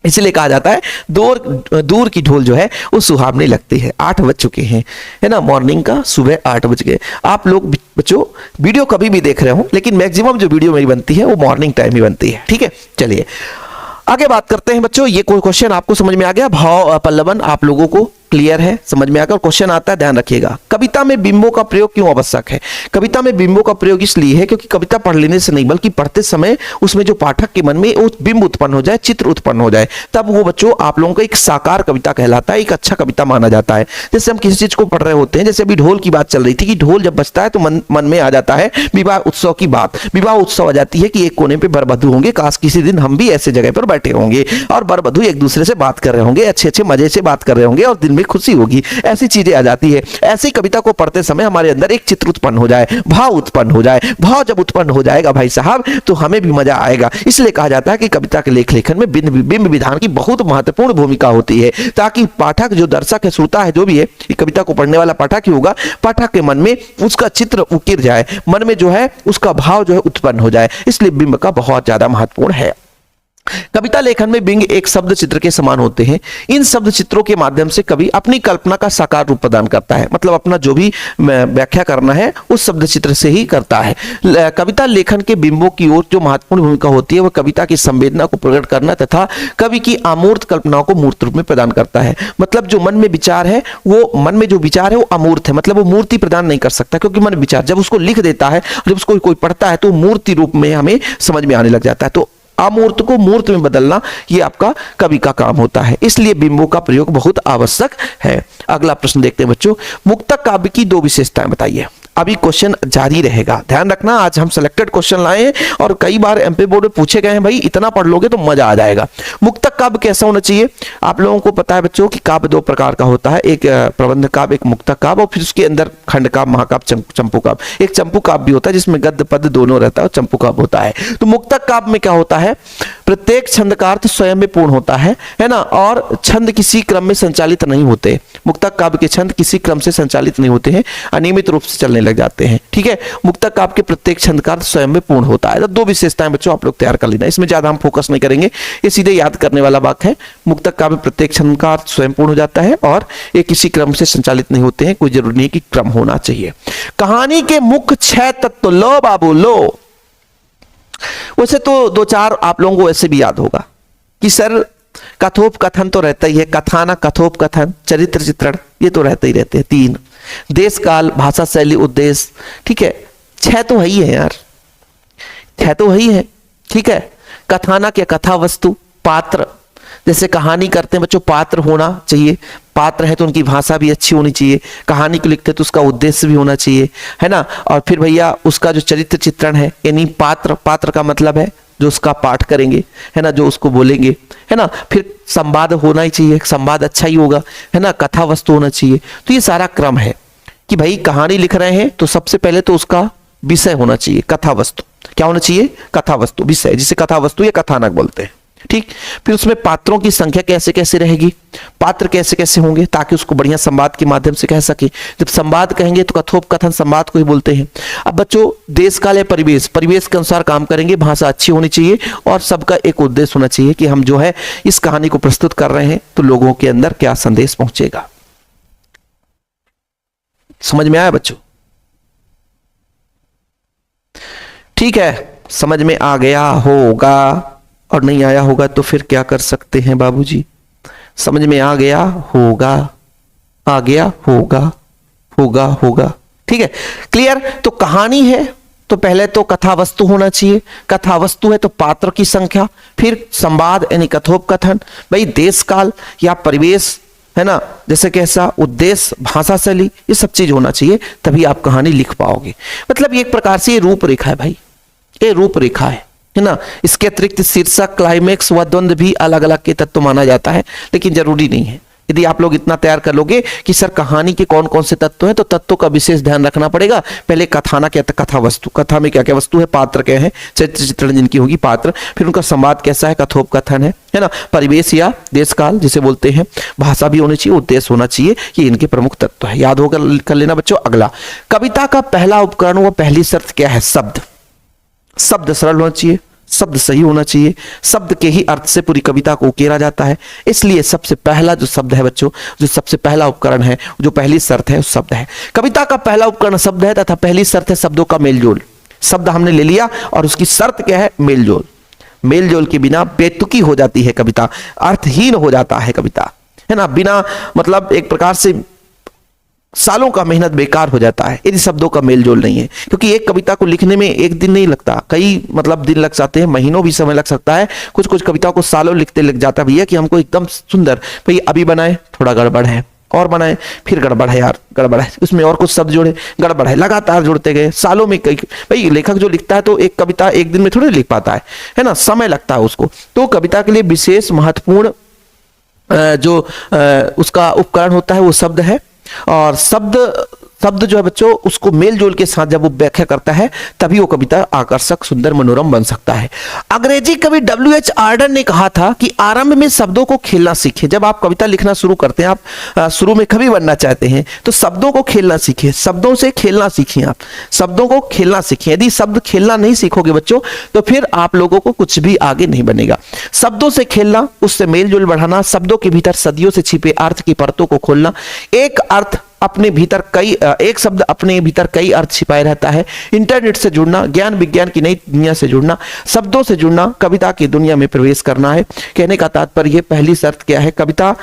इसलिए कहा जाता है दूर की ढोल जो है वो सुहावने लगती है। 8 बज चुके हैं, है ना, मॉर्निंग का सुबह 8 बज गए। आप लोग बच्चों वीडियो कभी भी देख रहे हो, लेकिन मैक्सिमम जो वीडियो मेरी बनती है वो मॉर्निंग टाइम ही बनती है। ठीक है, चलिए आगे बात करते हैं बच्चों। ये कोई क्वेश्चन आपको समझ में आ गया? भाव पल्लवन आप लोगों को क्लियर है, समझ में आकर क्वेश्चन आता है, ध्यान रखिएगा। कविता में बिंबों का प्रयोग क्यों आवश्यक है? कविता में बिंबों का प्रयोग इसलिए है क्योंकि कविता पढ़ लेने से नहीं बल्कि पढ़ते समय उसमें जो पाठक के मन में वो बिंब उत्पन्न हो जाए, चित्र उत्पन्न हो जाए, तब वो बच्चों आप लोगों का एक साकार कविता कहलाता है, एक अच्छा कविता माना जाता है। जैसे हम किसी चीज को पढ़ रहे होते हैं, जैसे अभी ढोल की बात चल रही थी कि ढोल जब बजता है तो मन में आ जाता है विवाह उत्सव की बात, विवाह उत्सव आ जाती है कि एक कोने पे वर वधू होंगे, काश किसी दिन हम भी ऐसे जगह पर बैठे होंगे और वर वधू एक दूसरे से बात कर रहे होंगे, अच्छे अच्छे मजे से बात कर रहे होंगे और दिल में खुशी होगी, ऐसी चीजें आ जाती है। ऐसी कविता को पढ़ते समय हमारे अंदर एक चित्र उत्पन्न हो जाए, भाव उत्पन्न हो जाए। भाव जब उत्पन्न हो जाएगा भाई साहब तो हमें भी मजा आएगा। इसलिए कहा जाता है कि कविता के लेखन में बिंब विधान की बहुत महत्वपूर्ण भूमिका होती है, ताकि पाठक जो दर्शक है, श्रोता है, जो भी है, कविता को पढ़ने वाला पाठक ही होगा, पाठक के मन में उसका चित्र उकिर जाए, मन में जो है उसका भाव जो है उत्पन्न हो जाए। इसलिए बिंब का बहुत ज्यादा महत्वपूर्ण है। कविता लेखन में बिंग एक शब्द चित्र के समान होते हैं। इन शब्द चित्रों के माध्यम से कवि अपनी कल्पना का साकार रूप प्रदान करता है, मतलब अपना जो भी व्याख्या करना है उस शब्द चित्र से ही करता है। कविता लेखन के बिंबों की ओर जो महत्वपूर्ण भूमिका होती है वह कविता की संवेदना को प्रकट करना तथा कवि की अमूर्त कल्पनाओं को मूर्त रूप में प्रदान करता है। मतलब जो मन में विचार है वो अमूर्त है, मतलब वो मूर्ति प्रदान नहीं कर सकता, क्योंकि मन विचार जब उसको लिख देता है, जब उसको कोई पढ़ता है तो मूर्ति रूप में हमें समझ में आने लग जाता है। तो अमूर्त को मूर्त में बदलना ये आपका कवि का काम होता है, इसलिए बिंबों का प्रयोग बहुत आवश्यक है। अगला प्रश्न देखते हैं बच्चों, मुक्तक काव्य की दो विशेषताएं बताइए। अभी क्वेश्चन जारी रहेगा, ध्यान रखना। आज हम सिलेक्टेड क्वेश्चन लाए हैं और कई बार एमपी बोर्ड में पूछे गए हैं, भाई इतना पढ़ लोगे तो मजा आ जाएगा। मुक्तक काव्य कैसा होना चाहिए? आप लोगों को पता है बच्चों कि काव्य दो प्रकार का होता है, एक प्रबंध काव्य, एक मुक्तक काव्य, और फिर उसके अंदर खंड काव्य, महाकाव्य, चंपू काव्य। एक चंपू काव्य भी होता है जिसमें गद्य पद दोनों रहता है, और चंपू काव्य होता है। तो मुक्तक काव्य में क्या होता है, प्रत्येक छंद का अर्थ स्वयं में पूर्ण होता है ना, और छंद किसी क्रम में संचालित नहीं होते। मुक्तक काव्य के छंद किसी क्रम से संचालित नहीं होते हैं, अनियमित रूप से चलने लग जाते हैं। ठीक है, मुक्तक काव्य के प्रत्येक छंद का अर्थ स्वयं में पूर्ण होता है। तो दो विशेषताएं बच्चों आप लोग तैयार कर लेना, इसमें ज्यादा हम फोकस नहीं करेंगे, ये सीधे याद करने वाला बात है। मुक्तक काव्य में प्रत्येक छंद का अर्थ स्वयं पूर्ण हो जाता है और ये किसी क्रम से संचालित नहीं होते हैं, कोई जरूरी नहीं कि क्रम होना चाहिए। कहानी के मुख्य 6 तत्व लो बाबू लो। वैसे तो दो चार आप लोगों को ऐसे भी याद होगा कि सर कथोप कथन तो रहता ही है, कथानक, कथोप कथन, चरित्र चित्रण, ये तो रहते ही रहते हैं। 3 देश काल, भाषा शैली, उद्देश्य। ठीक है, 6 तो है ही है यार, 6 तो है ही है। ठीक है, कथानक या कथा वस्तु, पात्र, जैसे कहानी करते हैं बच्चों पात्र होना चाहिए, पात्र है तो उनकी भाषा भी अच्छी होनी चाहिए, कहानी को लिखते तो उसका उद्देश्य भी होना चाहिए, है ना। और फिर भैया उसका जो चरित्र चित्रण है, यानी पात्र का मतलब है जो उसका पाठ करेंगे, है ना, जो उसको बोलेंगे, है ना। फिर संवाद होना ही चाहिए, संवाद अच्छा ही होगा, है ना। कथा वस्तु होना चाहिए। तो ये सारा क्रम है कि भाई कहानी लिख रहे हैं तो सबसे पहले तो उसका विषय होना चाहिए, कथा वस्तु। क्या होना चाहिए? कथा वस्तु, विषय, जिसे कथा वस्तु या कथानक बोलते हैं। ठीक, फिर उसमें पात्रों की संख्या कैसे कैसे रहेगी, पात्र कैसे कैसे होंगे, ताकि उसको बढ़िया संवाद के माध्यम से कह सके। जब संवाद कहेंगे तो कथोप कथन संवाद को ही बोलते हैं। अब बच्चों देश काल या परिवेश के अनुसार काम करेंगे, भाषा अच्छी होनी चाहिए और सबका एक उद्देश्य होना चाहिए कि हम जो है इस कहानी को प्रस्तुत कर रहे हैं तो लोगों के अंदर क्या संदेश पहुंचेगा। समझ में आया बच्चों? ठीक है, समझ में आ गया होगा, और नहीं आया होगा तो फिर क्या कर सकते हैं बाबूजी? समझ में आ गया होगा, आ गया होगा, होगा होगा। ठीक है, क्लियर। तो कहानी है तो पहले तो कथा वस्तु होना चाहिए, कथा वस्तु है तो पात्र की संख्या, फिर संवाद यानी कथोप कथन, भाई देश काल या परिवेश, है ना, जैसे कैसा, उद्देश्य, भाषा शैली, ये सब चीज होना चाहिए, तभी आप कहानी लिख पाओगे। मतलब एक प्रकार से ये रूपरेखा है भाई, ये रूपरेखा है ना। इसके अतिरिक्त शीर्षक, क्लाइमेक्स व द्वंद्व भी अलग अलग के तत्व माना जाता है, लेकिन जरूरी नहीं है। यदि आप लोग इतना तैयार कर लोगे कि सर कहानी के कौन कौन से तत्व हैं, तो तत्वों का विशेष ध्यान रखना पड़ेगा। पहले कथानक या कथा वस्तु, कथा में क्या क्या वस्तु है, पात्र क्या है, चरित्र चित्रण जिनकी होगी, पात्र, फिर उनका संवाद कैसा है, कथोप कथन है ना, परिवेश या देश काल जिसे बोलते हैं, भाषा भी होनी चाहिए, उद्देश्य होना चाहिए, ये इनके प्रमुख तत्व है। याद होकर कर लेना बच्चों। अगला, कविता का पहला उपकरण व पहली शर्त क्या है? शब्द। शब्द सरल होना चाहिए, शब्द सही होना चाहिए, शब्द के ही अर्थ से पूरी कविता को उकेरा जाता है। इसलिए सबसे पहला जो शब्द है बच्चों, जो सबसे पहला उपकरण है, जो पहली शर्त है, उस शब्द है। कविता का पहला उपकरण शब्द है तथा पहली शर्त है शब्दों का मेलजोल। शब्द हमने ले लिया और उसकी शर्त क्या है? मेलजोल। मेलजोल के बिना बेतुकी हो जाती है कविता, अर्थहीन हो जाता है कविता, है ना। बिना मतलब एक प्रकार से सालों का मेहनत बेकार हो जाता है यदि शब्दों का मेलजोल नहीं है, क्योंकि एक कविता को लिखने में एक दिन नहीं लगता, कई मतलब दिन लग जाते हैं, महीनों भी समय लग सकता है। कुछ कुछ कविताओं को सालों लिखते लग जाता है भैया कि हमको एकदम सुंदर, भाई अभी बनाए थोड़ा गड़बड़ है, और बनाए फिर गड़बड़ है यार, गड़बड़ है, उसमें और कुछ शब्द जोड़े, गड़बड़ है, लगातार जोड़ते गए सालों में। कई भाई लेखक जो लिखता है तो एक कविता एक दिन में थोड़ी लिख पाता है ना, समय लगता है उसको। तो कविता के लिए विशेष महत्वपूर्ण जो उसका उपकरण होता है वो शब्द है, और शब्द शब्द जो है बच्चों उसको मेल जोल के साथ जब वो व्याख्या करता है तभी वो कविता आकर्षक, सुंदर, मनोरम बन सकता है। अंग्रेजी कवि W.H. आर्डन ने कहा था कि आरंभ में शब्दों को खेलना सीखें। जब आप कविता लिखना शुरू करते हैं, आप शुरू में कवि बनना चाहते हैं तो शब्दों को खेलना सीखें, शब्दों से खेलना सीखें, आप शब्दों को खेलना सीखें। यदि शब्द खेलना नहीं सीखोगे बच्चों तो फिर आप लोगों को कुछ भी आगे नहीं बनेगा। शब्दों से खेलना, उससे मेल जोल बढ़ाना, शब्दों के भीतर सदियों से छिपे अर्थ की परतों को खोलना, एक शब्द अपने भीतर कई अर्थ छिपाए रहता है। इंटरनेट से जुड़ना, ज्ञान विज्ञान की नई दुनिया से जुड़ना, शब्दों से जुड़ना, कविता की दुनिया में प्रवेश करना है। कहने का तात्पर्य पहली शर्त क्या है, कविता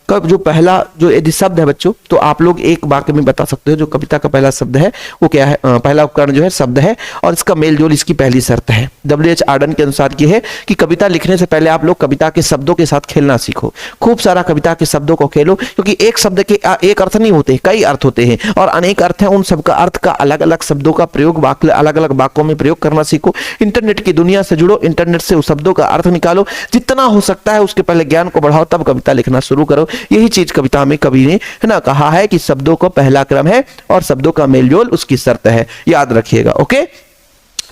का जो पहला जो यदि शब्द है बच्चों तो आप लोग एक वाक्य में बता सकते हो जो कविता का पहला शब्द है वो क्या है, पहला उपकरण जो है शब्द है और इसका मेल जोल इसकी पहली शर्त है। W.H. आर्डन के अनुसार ये है कि कविता लिखने से पहले आप लोग कविता के शब्दों के साथ खेलना सीखो। खूब सारा कविता के शब्दों को खेलो, क्योंकि एक शब्द के एक अर्थ नहीं होते, कई अर्थ होते हैं और अनेक अर्थ हैं। उन सबका अर्थ का अलग अलग शब्दों का प्रयोग अलग अलग वाक्यों में प्रयोग करना सीखो। इंटरनेट की दुनिया से जुड़ो, इंटरनेट से उस शब्दों का अर्थ निकालो, जितना हो सकता है उसके पहले ज्ञान को बढ़ाओ, तब कविता लिखना शुरू करो। यही चीज कविता में कवि ने है ना कहा है कि शब्दों को पहला क्रम है और शब्दों का मेलजोल उसकी शर्त है, याद रखिएगा। ओके,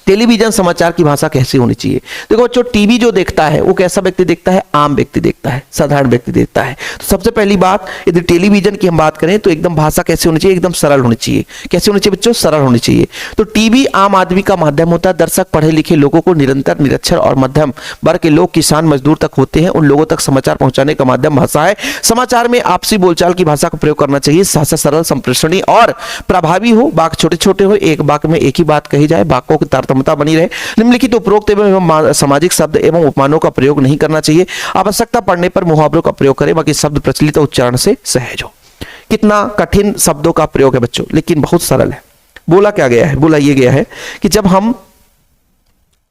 टेलीविजन समाचार की भाषा कैसी होनी चाहिए। देखो बच्चों, टीवी जो देखता है वो कैसा व्यक्ति देखता है, आम व्यक्ति देखता है, साधारण व्यक्ति देखता है। तो सबसे पहली बात, यदि टेलीविजन की हम बात करें तो एकदम भाषा कैसी होनी चाहिए, एकदम सरल होनी चाहिए। कैसे होनी चाहिए बच्चों, सरल होनी चाहिए। तो टीवी आम आदमी का माध्यम होता है। दर्शक पढ़े लिखे लोगों को निरंतर निरक्षर और मध्यम वर्ग के लोग, किसान, मजदूर तक होते हैं, उन लोगों तक समाचार पहुंचाने का माध्यम भाषा है। समाचार में आपसी बोलचाल की भाषा का प्रयोग करना चाहिए। भाषा सरल, संप्रेषणीय और प्रभावी हो। वाक्य छोटे छोटे हो, एक वाक्य में एक ही बात कही जाए, वाक्यों की तारतम्यता बनी रहे। निम्नलिखित उपरोक्त एवं सामाजिक शब्द एवं उपमानों का प्रयोग नहीं करना चाहिए। आवश्यकता पड़ने पर मुहावरों का प्रयोग करें, बाकी शब्द प्रचलित उच्चारण से सहज हो। कितना कठिन शब्दों का प्रयोग है बच्चों, लेकिन बहुत सरल है। बोला क्या गया है, बोला यह गया है कि जब हम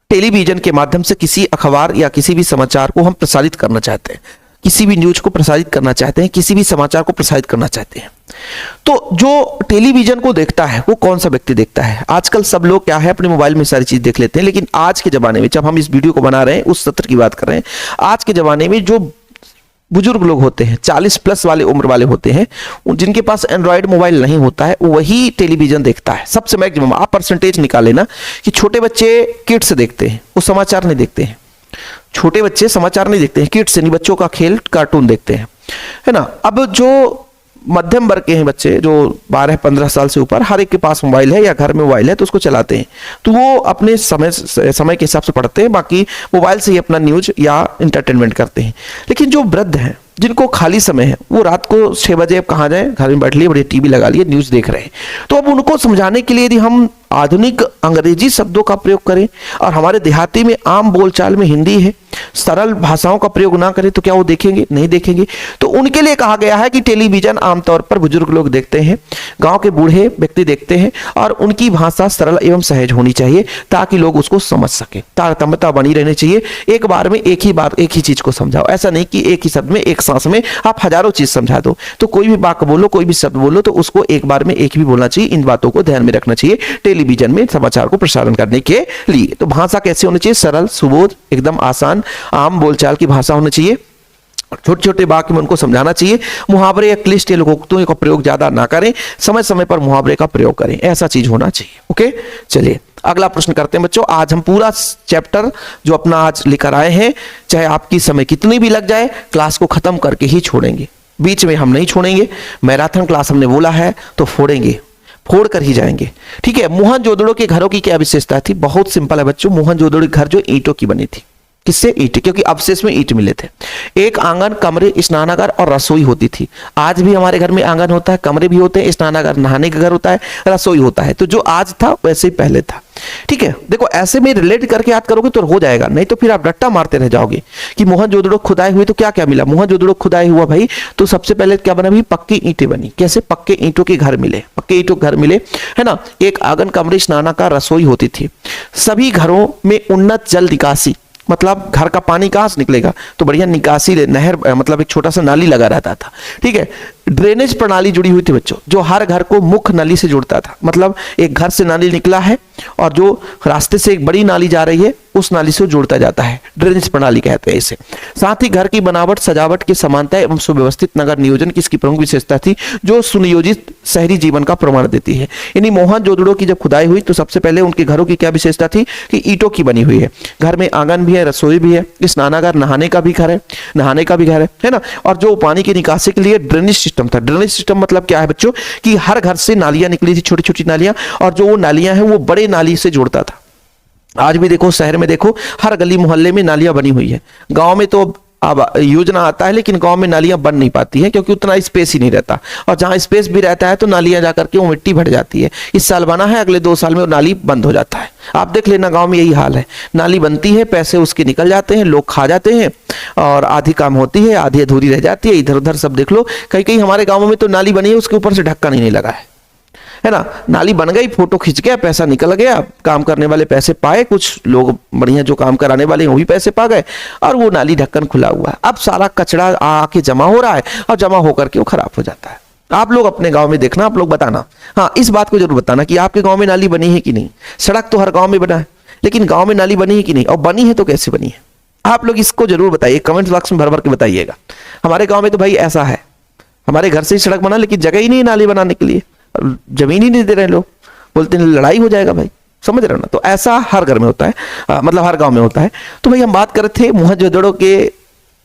टेलीविजन के माध्यम से किसी अखबार या किसी भी समाचार को हम प्रसारित करना चाहते हैं, किसी भी न्यूज को प्रसारित करना चाहते हैं, किसी भी समाचार को प्रसारित करना चाहते हैं, तो जो टेलीविजन को देखता है वो कौन सा व्यक्ति देखता है। आजकल सब लोग क्या है, अपने मोबाइल में सारी चीज देख लेते हैं, लेकिन आज के जमाने में, जब हम इस वीडियो को बना रहे हैं उस सत्र की बात कर रहे हैं, आज के जमाने में जो बुजुर्ग लोग होते हैं, 40+ वाले उम्र वाले होते हैं, जिनके पास एंड्रॉयड मोबाइल नहीं होता है, वही टेलीविजन देखता है। सबसे मैक्सिमम आप परसेंटेज निकाले ना कि छोटे बच्चे किड्स देखते हैं, वो समाचार नहीं देखते हैं। छोटे बच्चे समाचार नहीं देखते हैं, किड्स यानी बच्चों का खेल, कार्टून देखते हैं, है ना। अब जो मध्यम वर्ग के हैं बच्चे, जो 12-15 साल से ऊपर, हर एक के पास मोबाइल है या घर में मोबाइल है तो उसको चलाते हैं, तो वो अपने समय के हिसाब से पढ़ते हैं, बाकी मोबाइल से ही अपना न्यूज या इंटरटेनमेंट करते हैं। लेकिन जो वृद्ध हैं, जिनको खाली समय है, वो रात को 6 बजे अब कहाँ जाए, घर में बैठ लिए, बड़े टीवी लगा लिए, न्यूज देख रहे हैं। तो अब उनको समझाने के लिए यदि हम आधुनिक अंग्रेजी शब्दों का प्रयोग करें और हमारे देहाती में आम बोलचाल में हिंदी है, सरल भाषाओं का प्रयोग ना करें, तो क्या वो देखेंगे? नहीं देखेंगे। तो उनके लिए कहा गया है कि टेलीविजन आमतौर पर बुजुर्ग लोग देखते हैं, गांव के बूढ़े व्यक्ति देखते हैं और उनकी भाषा सरल एवं सहज होनी चाहिए ताकि लोग उसको समझ सके। तारतम्यता बनी रहनी चाहिए। एक बार में एक ही बात, एक ही चीज को समझाओ। ऐसा नहीं कि एक ही शब्द में, एक सांस में आप हजारों चीज समझा दो। तो कोई भी वाक्य बोलो, कोई भी शब्द बोलो तो उसको एक बार में एक ही बोलना चाहिए। इन बातों को ध्यान में रखना चाहिए टेलीविजन में समाचार को प्रसारण करने के लिए। तो भाषा कैसे होनी चाहिए? सरल, सुबोध, एकदम आसान, आम बोलचाल की भाषा होनी चाहिए। छोटे छोटे वाक्य में उनको समझाना चाहिए। मुहावरे या क्लिष्ट लोकोक्तियों का प्रयोग ज्यादा ना करें, समय समय पर मुहावरे का प्रयोग करें, ऐसा चीज होना चाहिए। ओके, चलिए अगला प्रश्न करते हैं बच्चों। आज हम पूरा चैप्टर जो अपना आज लेकर आए हैं, चाहे आपकी समय कितनी भी लग जाए, क्लास को खत्म करके ही छोड़ेंगे। बीच में हम नहीं छोड़ेंगे। मैराथन क्लास हमने बोला है तो फोड़ेंगे, फोड़ कर ही जाएंगे। ठीक है। मोहनजोदड़ो के घरों की क्या विशेषता थी? बहुत सिंपल है बच्चों। मोहनजोदड़ो के घर जो ईंटों की बनी थी। किससे? ईंट, क्योंकि अवशेष में ईंट मिले थे। एक आंगन, कमरे, स्नानागार और रसोई होती थी। आज भी हमारे घर में आंगन होता है, कमरे भी होते हैं, स्नानागार नहाने का घर होता है, रसोई होता है। तो जो आज था वैसे ही पहले था। ठीक है। देखो ऐसे में रिलेट करके याद करोगे तो हो जाएगा, नहीं तो फिर आप रट्टा मारते रह जाओगे कि मोहनजोदड़ो खुदाई हुई तो क्या क्या मिला। मोहनजोदड़ो खुदाई हुआ भाई तो सबसे पहले क्या बना भाई? पक्की ईंटें बनी। कैसे? पक्के ईंटों के घर मिले, पक्के ईंटों के घर मिले, है ना। एक आंगन, कमरे, स्नानागार, रसोई होती थी। सभी घरों में उन्नत जल निकासी, मतलब घर का पानी कहां से निकलेगा? तो बढ़िया निकासी नहर, मतलब एक छोटा सा नाली लगा रहता था। ठीक है। ड्रेनेज प्रणाली जुड़ी हुई थी बच्चों, जो हर घर को मुख्य नली से जोड़ता था। मतलब एक घर से नाली निकला है और जो रास्ते से एक बड़ी नाली जा रही है उस नाली से जोड़ता जाता है, ड्रेनेज प्रणाली कहते हैं इसे। साथ ही घर की बनावट सजावट की समानता एवं सुव्यवस्थित नगर नियोजन की इसकी प्रमुख विशेषता थी, जो सुनियोजित शहरी जीवन का प्रमाण देती है। इन्हीं मोहनजोदड़ो की जब खुदाई हुई तो सबसे पहले उनके घरों की क्या विशेषता थी कि ईंटों की बनी हुई है। घर में आंगन भी है, रसोई भी है, स्नानागार नहाने का भी घर है ना। और जो पानी की निकासी के लिए ड्रेनेज सिस्टम था। ड्रेनेज सिस्टम मतलब क्या है बच्चों कि हर घर से नालियां निकली थी, छोटी छोटी नालियां, और जो वो नालियां हैं वो बड़े नाली से जोड़ता था। आज भी देखो शहर में देखो हर गली मोहल्ले में नालियां बनी हुई है। गांव में तो अब योजना आता है लेकिन गांव में नालियां बन नहीं पाती हैं क्योंकि उतना स्पेस ही नहीं रहता, और जहां स्पेस भी रहता है तो नालियां जाकर के वो मिट्टी भर जाती है। इस साल बना है, अगले 2 साल में वो नाली बंद हो जाता है। आप देख लेना गांव में यही हाल है, नाली बनती है, पैसे उसके निकल जाते हैं, लोग खा जाते हैं और आधी काम होती है, आधी अधूरी रह जाती है। इधर उधर सब देख लो, कहीं कहीं हमारे गाँव में तो नाली बनी है उसके ऊपर से ढक्कन ही नहीं लगा है ना। नाली बन गई, फोटो खिंच गया, पैसा निकल गया, काम करने वाले पैसे पाए, कुछ लोग बढ़िया जो काम कराने वाले हैं वो भी पैसे पा गए, और वो नाली ढक्कन खुला हुआ है। अब सारा कचरा आके जमा हो रहा है और जमा होकर के वो खराब हो जाता है। आप लोग अपने गांव में देखना, आप लोग बताना, हाँ इस बात को जरूर बताना कि आपके गांव में नाली बनी है कि नहीं। सड़क तो हर गांव में बना है लेकिन गांव में नाली बनी है कि नहीं, और बनी है तो कैसे बनी है। आप लोग इसको जरूर बताइए, कमेंट बॉक्स में भर भर के बताइएगा। हमारे गाँव में तो भाई ऐसा है, हमारे घर से ही सड़क बना लेकिन जगह ही नहीं नाली बनाने के लिए, जमीन ही नहीं दे रहे लोग, बोलते हैं लड़ाई हो जाएगा भाई, समझ रहे हो ना। तो ऐसा हर घर में होता है, मतलब हर गांव में होता है। तो भाई हम बात कर रहे थे मोहनजोदड़ो के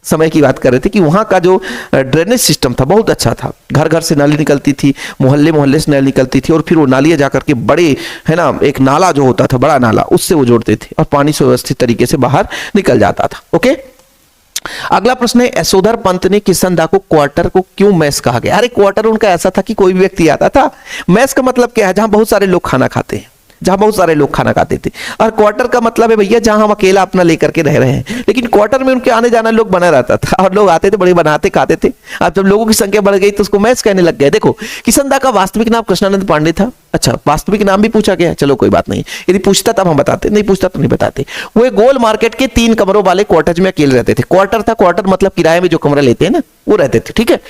समय की बात कर रहे थे कि वहां का जो ड्रेनेज सिस्टम था बहुत अच्छा था। घर घर से नाली निकलती थी, मोहल्ले मोहल्ले से नाली निकलती थी, और फिर वो नालियां जाकर के बड़े है ना एक नाला जो होता था, बड़ा नाला, उससे वो जोड़ते थे और पानी सुव्यवस्थित तरीके से बाहर निकल जाता था। ओके, अगला प्रश्न है, यशोधर पंत ने किशनदा को क्वार्टर को क्यों मैस कहा गया। अरे क्वार्टर उनका ऐसा था कि कोई भी व्यक्ति आता था। मैस का मतलब क्या है, जहां बहुत सारे लोग खाना खाते हैं, जहां बहुत सारे लोग खाना खाते थे। और क्वार्टर का मतलब है भैया जहां हम अकेला अपना लेकर के रह रहे हैं, लेकिन क्वार्टर में उनके आने जाना लोग बना रहता था और लोग आते थे, बड़े बनाते खाते थे। अब जब लोगों की संख्या बढ़ गई तो उसको मैस कहने लग गए। देखो किशनदा का वास्तविक नाम कृष्णानंद पांडे था। अच्छा, वास्तविक नाम भी पूछा गया, चलो कोई बात नहीं, यदि पूछता तब हम बताते, नहीं पूछता तो नहीं बताते। वो एक गोल मार्केट के 3 कमरों वाले क्वार्टर में अकेले रहते थे। क्वार्टर था, क्वार्टर मतलब किराए में जो कमरा लेते हैं ना, वो रहते थे, ठीक है।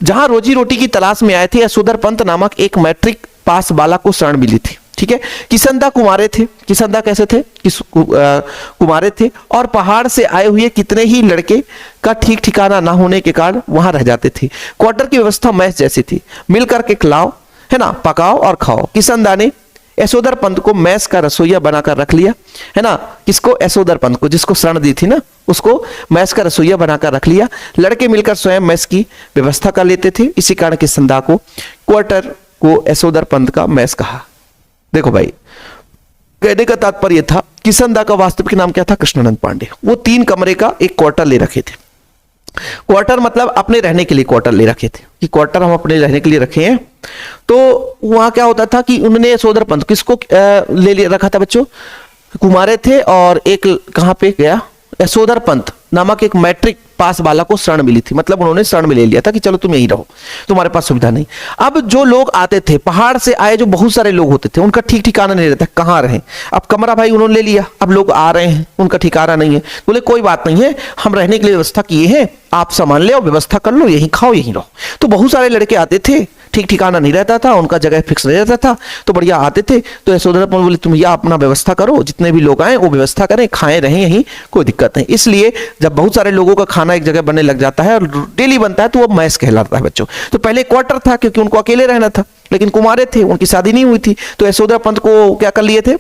जहां रोजी रोटी की तलाश में आए थे, यशोधर पंत नामक एक मैट्रिक पास वाला को शरण मिली थी, ठीक है। किशनदा कुमारे थे। किशनदा कैसे थे, कुमारे थे, और पहाड़ से आए हुए कितने ही लड़के का ठीक ठिकाना ना होने के कारण वहां रह जाते थे। क्वार्टर की व्यवस्था मैस जैसी थी, मिलकर के खिलाओ है ना, पकाओ और खाओ। किशनदा ने यशोधर पंत को मैस का रसोइया बनाकर रख लिया है ना। किसको, यशोधर पंत को, जिसको शरण दी थी ना, उसको मैस का रसोइया बनाकर रख लिया। लड़के मिलकर स्वयं मैस की व्यवस्था कर लेते थे। इसी कारण किशनदा को क्वार्टर को यशोधर पंत का मैस कहा। देखो भाई, कहने का तात्पर्य था किशनदा का वास्तविक नाम क्या था, कृष्णानंद पांडे। वो 3 कमरे का एक क्वार्टर ले रखे थे। क्वार्टर मतलब अपने रहने के लिए क्वार्टर ले रखे थे, कि क्वार्टर हम अपने रहने के लिए रखे हैं। तो वहां क्या होता था कि उन्होंने यशोधर पंत किसको ले रखा था बच्चों, कुमारे थे, और एक कहां पे गया, यशोधर पंत नामक एक मैट्रिक पास वाला को शरण मिली थी। मतलब उन्होंने शरण में ले लिया था कि चलो तुम यहीं रहो, तुम्हारे पास सुविधा नहीं। अब जो लोग आते थे, पहाड़ से आए जो बहुत सारे लोग होते थे, उनका ठीक ठिकाना नहीं रहता, कहाँ रहे। अब कमरा भाई उन्होंने ले लिया, अब लोग आ रहे हैं, उनका ठिकाना नहीं है। बोले कोई बात नहीं है, हम रहने के लिए व्यवस्था किए हैं, आप सामान ले और व्यवस्था कर लो, यहीं खाओ यहीं रहो। तो बहुत सारे लड़के आते थे, ठीक ठिकाना नहीं रहता था, उनका जगह फिक्स नहीं रहता था, तो बढ़िया आते थे। तो यशोधर पंत बोले तुम यह अपना व्यवस्था करो, जितने भी लोग आए वो व्यवस्था करें, खाएं रहें यहीं, कोई दिक्कत नहीं। इसलिए जब बहुत सारे लोगों का खाना एक जगह बनने लग जाता है और डेली बनता है तो वो मैस कहलाता है बच्चों। तो पहले क्वार्टर था क्योंकि उनको अकेले रहना था, लेकिन कुमारे थे, उनकी शादी नहीं हुई थी, तो यशोधर पंत को क्या कर लिए थे,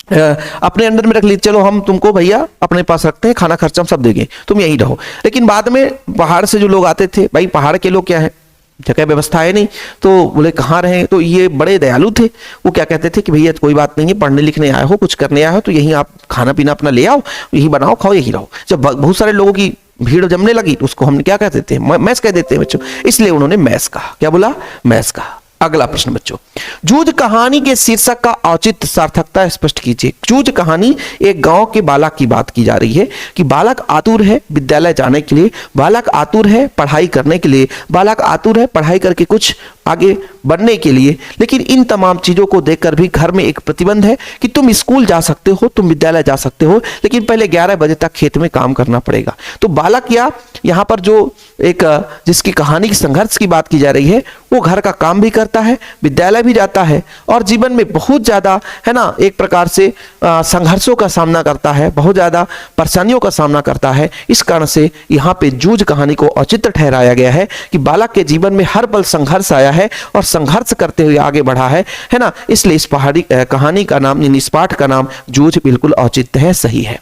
अपने अंडर में रख ली, चलो हम तुमको भैया अपने पास रखते हैं, खाना खर्चा हम सब देंगे, तुम यहीं रहो। लेकिन बाद में पहाड़ से जो लोग आते थे, भाई पहाड़ के लोग क्या है, जगह व्यवस्था है नहीं, तो बोले कहाँ रहे। तो ये बड़े दयालु थे, वो क्या कहते थे कि भैया कोई बात नहीं है, पढ़ने लिखने आए हो, कुछ करने आए हो, तो यहीं आप खाना पीना अपना ले आओ, यहीं बनाओ खाओ यहीं रहो। जब बहुत सारे लोगों की भीड़ जमने लगी तो उसको हम क्या कह देते हैं, मैस कह देते हैं बच्चों, इसलिए उन्होंने मैस कहा। क्या बोला, मैस कहा। अगला प्रश्न बच्चों, जूझ कहानी के शीर्षक का औचित्य सार्थकता स्पष्ट कीजिए। जूझ कहानी एक गांव के बालक की बात की जा रही है कि बालक आतुर है विद्यालय जाने के लिए, बालक आतुर है पढ़ाई करने के लिए, बालक आतुर है पढ़ाई करके कुछ आगे बढ़ने के लिए। लेकिन इन तमाम चीजों को देखकर भी घर में एक प्रतिबंध है कि तुम स्कूल जा सकते हो, तुम विद्यालय जा सकते हो, लेकिन पहले 11 बजे तक खेत में काम करना पड़ेगा। तो बालक या यहाँ पर जो एक जिसकी कहानी की संघर्ष की बात की जा रही है, वो घर का काम भी करता है, विद्यालय भी जाता है और जीवन में बहुत ज्यादा है ना एक प्रकार से संघर्षों का सामना करता है, बहुत ज्यादा परेशानियों का सामना करता है। इस कारण से यहाँ पे जूझ कहानी को औचित्य ठहराया गया है कि बालक के जीवन में हर पल संघर्ष आया है और संघर्ष करते हुए आगे बढ़ा है ना। इसलिए इस पहाड़ी कहानी का नाम, इस पाठ का नाम जूझ बिल्कुल औचित्य है, सही है।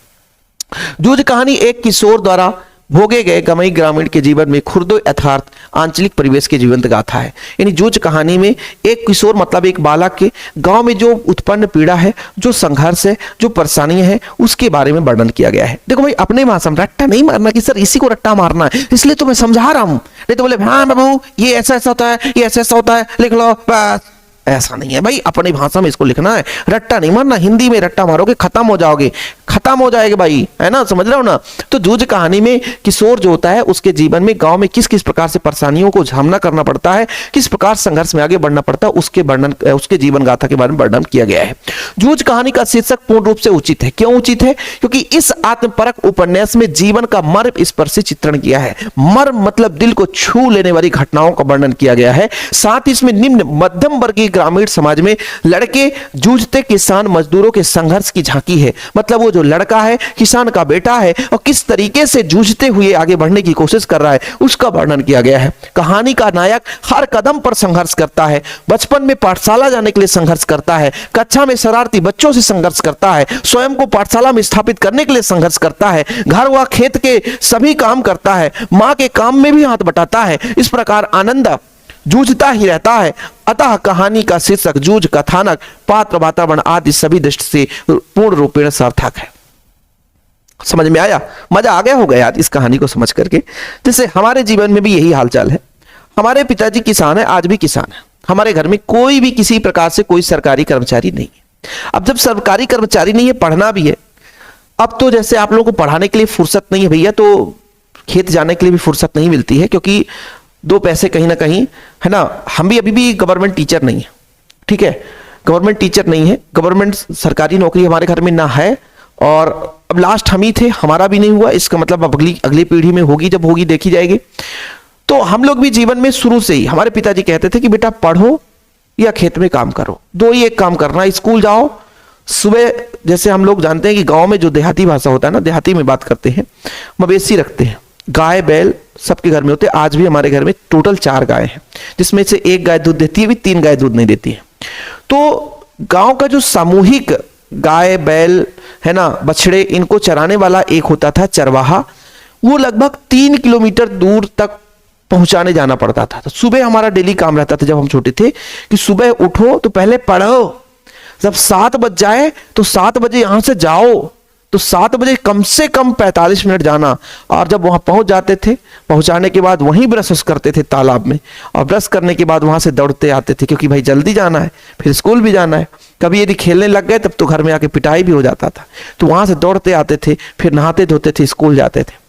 जूझ कहानी एक किशोर द्वारा भोगे गए गमई ग्रामीण के जीवन में खुर्दो यथार्थ आंचलिक परिवेश की जीवंत गाथा है। यानी जूझ कहानी में एक किशोर मतलब एक बालक के गांव में जो उत्पन्न पीड़ा है, जो संघर्ष है, जो परेशानियां हैं, उसके बारे में वर्णन किया गया है। देखो भाई, अपने भाषा में रट्टा नहीं मारना कि सर इसी को रट्टा मारना है, इसलिए तो मैं समझा रहा हूं। नहीं तो बोले हाँ बाबू ये ऐसा ऐसा होता है, ये ऐसा ऐसा होता है, लिख लो बस। ऐसा नहीं है भाई, अपनी भाषा में इसको लिखना है, रट्टा नहीं मारना। हिंदी में रट्टा मारोगे खत्म हो जाओगे, खत्म हो जाएगा भाई, है ना, समझ रहे हो ना। तो जूझ कहानी में किशोर जो होता है उसके जीवन में गांव में किस किस प्रकार से परेशानियों को सामना करना पड़ता है, किस प्रकार संघर्ष में आगे बढ़ना पड़ता है, उसके वर्णन, उसके जीवन गाथा के बारे में वर्णन किया गया है। जूझ कहानी का शीर्षक पूर्ण रूप से उचित है। क्यों उचित है? क्योंकि इस आत्मपरक उपन्यास में जीवन का मर्म स्पर्शी चित्रण किया है। मर्म मतलब दिल को छू लेने वाली घटनाओं का वर्णन किया गया है। साथ ही इसमें निम्न मध्यम वर्गीय ग्रामीण समाज में लड़के जूझते किसान मजदूरों के संघर्ष की झांकी है। मतलब वो जो लड़का है, किसान का बेटा है, और किस तरीके से जूझते हुए आगे बढ़ने की कोशिश कर रहा है, उसका वर्णन किया गया है। कहानी का नायक हर कदम पर संघर्ष करता है। बचपन में पाठशाला जाने के लिए संघर्ष करता है, कक्षा में शरारती बच्चों से संघर्ष करता है, स्वयं को पाठशाला में स्थापित करने के लिए संघर्ष करता है, घर व खेत के सभी काम करता है, मां के काम में भी हाथ बटाता है। इस प्रकार आनंद जूझता ही रहता है। अतः कहानी का शीर्षक, जूझ, कथानक, पात्र, वातावरण आदि सभी दृष्टि से पूर्ण रूपेण सार्थक है। समझ में आया? मजा आ गया होगा यार इस कहानी को समझ करके। जैसे हमारे जीवन में भी यही हालचाल है। हमारे पिताजी किसान है, आज भी किसान है। हमारे घर में कोई भी किसी प्रकार से कोई सरकारी कर्मचारी नहीं है। अब जब सरकारी कर्मचारी नहीं है, पढ़ना भी है, अब तो जैसे आप लोगों को पढ़ाने के लिए फुर्सत नहीं है भैया, तो खेत जाने के लिए भी फुर्सत नहीं मिलती है, क्योंकि दो पैसे कहीं ना कहीं, है ना। हम भी अभी भी गवर्नमेंट टीचर नहीं है, ठीक है, गवर्नमेंट टीचर नहीं है, गवर्नमेंट सरकारी नौकरी हमारे घर में ना है। और अब लास्ट हम ही थे, हमारा भी नहीं हुआ। इसका मतलब अब अगली पीढ़ी में होगी, जब होगी देखी जाएगी। तो हम लोग भी जीवन में शुरू से ही, हमारे पिताजी कहते थे कि बेटा पढ़ो या खेत में काम करो, दो ही एक काम करना। स्कूल जाओ सुबह, जैसे हम लोग जानते हैं कि गांव में जो देहाती भाषा होता है ना, देहाती में बात करते हैं, मवेशी रखते हैं, गाय बैल सबके घर में होते हैं। आज भी हमारे घर में टोटल 4 गाय हैं, जिसमें से एक गाय दूध देती है, भी 3 गाय दूध नहीं देती है। तो गांव का जो सामूहिक गाय बैल है ना, बछड़े, इनको चराने वाला एक होता था चरवाहा। वो लगभग 3 किलोमीटर दूर तक पहुंचाने जाना पड़ता था। तो सुबह हमारा डेली काम रहता था जब हम छोटे थे कि सुबह उठो तो पहले पढ़ो, जब 7 बज जाए तो 7 बजे यहां से जाओ, तो 7 बजे कम से कम 45 मिनट जाना। और जब वहां पहुंच जाते थे, पहुंचाने के बाद वहीं ब्रश करते थे तालाब में, और ब्रश करने के बाद वहां से दौड़ते आते थे, क्योंकि भाई जल्दी जाना है, फिर स्कूल भी जाना है। कभी यदि खेलने लग गए तब तो घर में आके पिटाई भी हो जाता था। तो वहां से दौड़ते आते थे, फिर नहाते धोते थे, स्कूल जाते थे।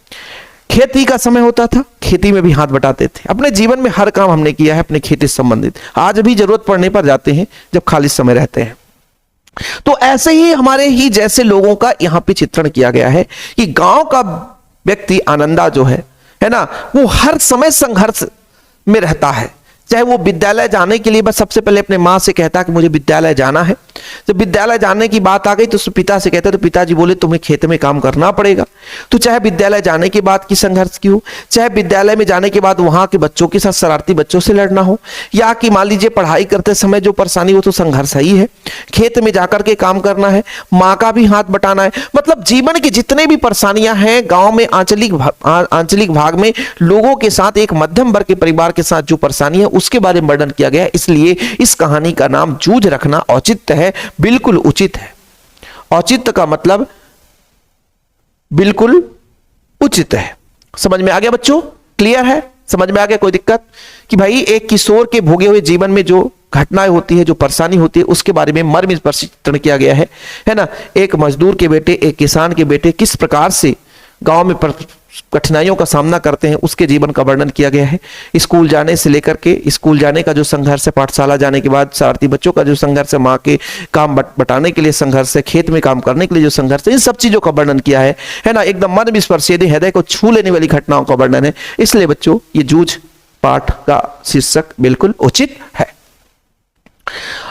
खेती का समय होता था, खेती में भी हाथ बटाते थे। अपने जीवन में हर काम हमने किया है अपने खेती से संबंधित। आज भी जरूरत पड़ने पर जाते हैं जब खाली समय रहते हैं। तो ऐसे ही हमारे ही जैसे लोगों का यहाँ पे चित्रण किया गया है कि गांव का व्यक्ति आनंदा जो है ना, वो हर समय संघर्ष में रहता है। चाहे वो विद्यालय जाने के लिए बस सबसे पहले अपने माँ से कहता है कि मुझे विद्यालय जाना है। जब विद्यालय जाने की बात आ गई तो पिता से कहता है, तो पिताजी बोले तुम्हें खेत में काम करना पड़ेगा। तो चाहे विद्यालय जाने के बाद की संघर्ष की हो, चाहे विद्यालय में जाने के बाद वहां के बच्चों के साथ शरारती बच्चों से लड़ना हो, या कि मान लीजिए पढ़ाई करते समय जो परेशानी हो, तो संघर्ष ही है। खेत में जाकर के काम करना है, माँ का भी हाथ बटाना है। मतलब जीवन की जितने भी परेशानियां हैं गाँव में, आंचलिक भाग में लोगों के साथ, एक मध्यम वर्ग के परिवार के साथ जो परेशानी है उसके बारे में वर्णन किया गया है। इसलिए इस कहानी का नाम जूझ रखना औचित्य है, बिल्कुल उचित है। औचित्य का मतलब बिल्कुल उचित है। समझ में आ गया बच्चों? क्लियर है? समझ में आ गया? कोई दिक्कत? कि भाई एक किशोर के भोगे हुए जीवन में जो घटनाएं होती है, जो परेशानी होती है, उसके बारे में मर्म स्पर्शी चित्रण किया गया है ना। एक मजदूर के बेटे, एक किसान के बेटे किस प्रकार से गांव में कठिनाइयों का सामना करते हैं उसके जीवन का वर्णन किया गया है। स्कूल जाने से लेकर के, स्कूल जाने का जो संघर्ष है, पाठशाला जाने के बाद शरारती बच्चों का जो संघर्ष है, माँ के काम बटाने के लिए संघर्ष है, खेत में काम करने के लिए जो संघर्ष है, इन सब चीजों का वर्णन किया है ना। एकदम मन स्पर्शी, हृदय को छू लेने वाली घटनाओं का वर्णन है। इसलिए बच्चों ये जूझ पाठ का शीर्षक बिल्कुल उचित है।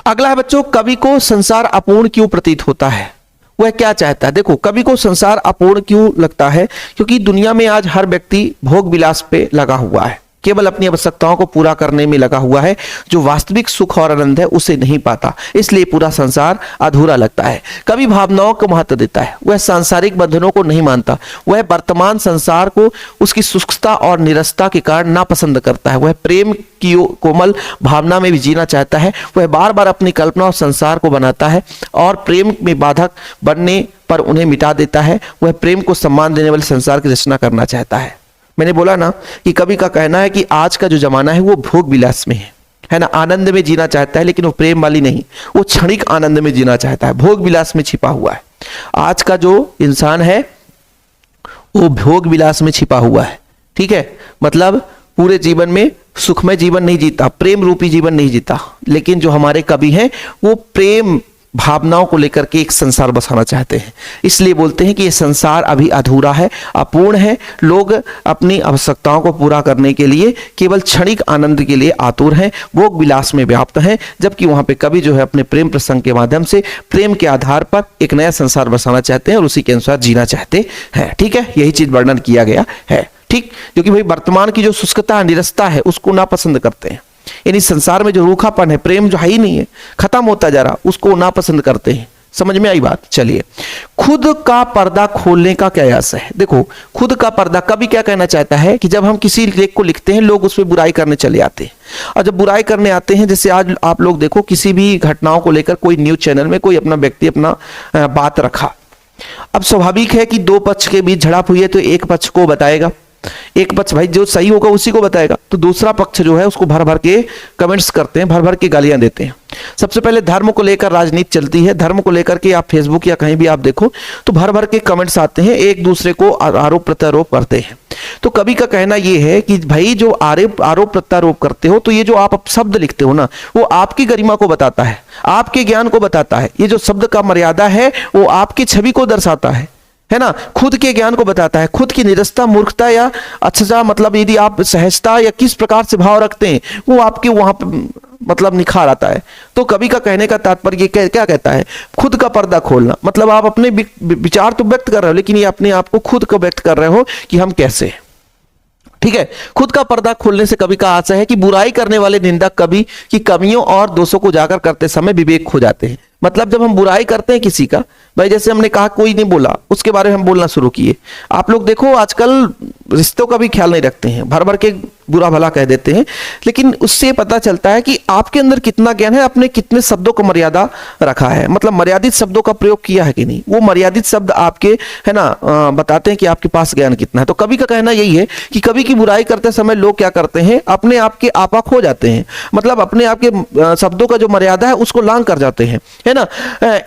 अगला है बच्चों, कवि को संसार अपूर्ण क्यों प्रतीत होता है, वह क्या चाहता है। देखो, कवि को संसार अपूर्ण क्यों लगता है, क्योंकि दुनिया में आज हर व्यक्ति भोग विलास पे लगा हुआ है, केवल अपनी आवश्यकताओं को पूरा करने में लगा हुआ है, जो वास्तविक सुख और आनंद है उसे नहीं पाता, इसलिए पूरा संसार अधूरा लगता है। कवि भावनाओं को महत्व देता है, वह सांसारिक बंधनों को नहीं मानता, वह वर्तमान संसार को उसकी शुष्कता और निरसता के कारण नापसंद करता है, वह प्रेम की कोमल भावना में भी जीना चाहता है, वह बार बार अपनी कल्पना और संसार को बनाता है और प्रेम में बाधक बनने पर उन्हें मिटा देता है, वह प्रेम को सम्मान देने वाले संसार की रचना करना चाहता है। मैंने बोला ना कि कवि का कहना है कि आज का जो जमाना है वो भोग विलास में है ना, आनंद में जीना चाहता है, लेकिन वो प्रेम वाली नहीं, वो क्षणिक आनंद में जीना चाहता है, भोग विलास में छिपा हुआ है। आज का जो इंसान है वो भोग विलास में छिपा हुआ है, ठीक है, मतलब पूरे जीवन में सुखमय जीवन नहीं जीता, प्रेम रूपी जीवन नहीं जीता। लेकिन जो हमारे कवि हैं वो प्रेम भावनाओं को लेकर के एक संसार बसाना चाहते हैं, इसलिए बोलते हैं कि ये संसार अभी अधूरा है, अपूर्ण है। लोग अपनी आवश्यकताओं को पूरा करने के लिए केवल क्षणिक आनंद के लिए आतुर हैं, भोग विलास में व्याप्त हैं, जबकि वहां पे कवि जो है अपने प्रेम प्रसंग के माध्यम से प्रेम के आधार पर एक नया संसार बसाना चाहते हैं और उसी के अनुसार जीना चाहते हैं। ठीक है, यही चीज वर्णन किया गया है। ठीक, क्योंकि भाई वर्तमान की जो शुष्कता निरसता है उसको नापसंद करते हैं, यानी संसार में जो रूखापन है, प्रेम जो है ही नहीं है, खत्म होता जा रहा, उसको नापसंद करते हैं। समझ में आई बात। चलिए, खुद का पर्दा खोलने का क्या आयास है। देखो, खुद का पर्दा, कवि क्या कहना चाहता है कि जब हम किसी लेख को लिखते हैं लोग उस पर बुराई करने चले आते हैं, और जब बुराई करने आते हैं, जैसे आज आप लोग देखो किसी भी घटनाओं को लेकर कोई न्यूज चैनल में कोई अपना व्यक्ति अपना बात रखा, अब स्वाभाविक है कि दो पक्ष के बीच झड़प हुई है तो एक पक्ष को बताएगा, एक पक्ष भाई जो सही होगा उसी को बताएगा, तो दूसरा पक्ष जो है उसको भर भर के कमेंट्स करते हैं, भर भर के गालियां देते हैं। सबसे पहले धर्म को लेकर राजनीति चलती है, धर्म को लेकर के आप फेसबुक या कहीं भी आप देखो तो भर भर के कमेंट्स आते हैं, एक दूसरे को आरोप प्रत्यारोप करते हैं। तो कवि का कहना यह है कि भाई जो आरोप प्रत्यारोप करते हो, तो ये जो आप शब्द लिखते हो ना, वो आपकी गरिमा को बताता है, आपके ज्ञान को बताता है। ये जो शब्द का मर्यादा है वो आपकी छवि को दर्शाता है ना, खुद के ज्ञान को बताता है, खुद की निरस्ता, मूर्खता या अच्छा मतलब यदि आप सहजता या किस प्रकार से भाव रखते हैं वो आपके वहां मतलब निखार आता है। तो कवि का कहने का तात्पर्य क्या कहता है, खुद का पर्दा खोलना, मतलब आप अपने विचार तो व्यक्त कर रहे हो, लेकिन ये अपने आप को खुद को व्यक्त कर रहे हो कि हम कैसे। ठीक है, खुद का पर्दा खोलने से कवि का आशय है कि बुराई करने वाले निंदक कवि की कमियों और दोषों को उजागर करते समय विवेक खो जाते हैं। मतलब जब हम बुराई करते हैं किसी का, भाई जैसे हमने कहा कोई नहीं बोला, उसके बारे में हम बोलना शुरू किए। आप लोग देखो आजकल रिश्तों का भी ख्याल नहीं रखते हैं, भर भर के बुरा भला कह देते हैं, लेकिन उससे पता चलता है कि आपके अंदर कितना ज्ञान है, आपने कितने शब्दों को मर्यादा रखा है, मतलब मर्यादित शब्दों का प्रयोग किया है कि नहीं। वो मर्यादित शब्द आपके है ना बताते हैं कि आपके पास ज्ञान कितना है। तो कवि का कहना यही है कि कवि की बुराई करते समय लोग क्या करते हैं, अपने आप के आपा खो जाते हैं, मतलब अपने आप के शब्दों का जो मर्यादा है उसको लांघ कर जाते हैं, है ना।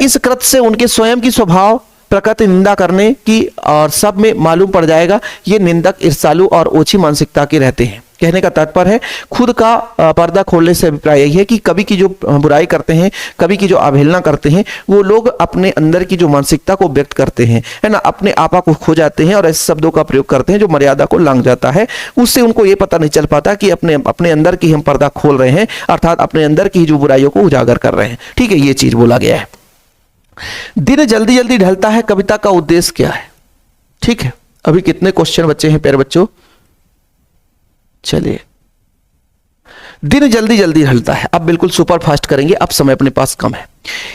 इस कृत्य से उनके स्वयं की स्वभाव प्रकृति निंदा करने की और सब में मालूम पड़ जाएगा, ये निंदक ईर्ष्यालु और ओछी मानसिकता के रहते हैं। कहने का तात्पर्य है खुद का पर्दा खोलने से अभिप्राय यही है कि कवि की जो बुराई करते हैं, कवि की जो अवहेलना करते हैं, वो लोग अपने अंदर की जो मानसिकता को व्यक्त करते हैं, है ना, अपने आपा को खो जाते हैं और ऐसे शब्दों का प्रयोग करते हैं जो मर्यादा को लांघ जाता है। उससे उनको ये पता नहीं चल पाता कि अपने अंदर की हम पर्दा खोल रहे हैं, अर्थात अपने अंदर की जो बुराइयों को उजागर कर रहे हैं। ठीक है, ये चीज बोला गया है। दिन जल्दी जल्दी ढलता है, कविता का उद्देश्य क्या है। ठीक है, अभी कितने क्वेश्चन बचे हैं प्यारे बच्चों। चलिए, दिन जल्दी जल्दी ढलता है, अब बिल्कुल सुपर फास्ट करेंगे, अब समय अपने पास कम है।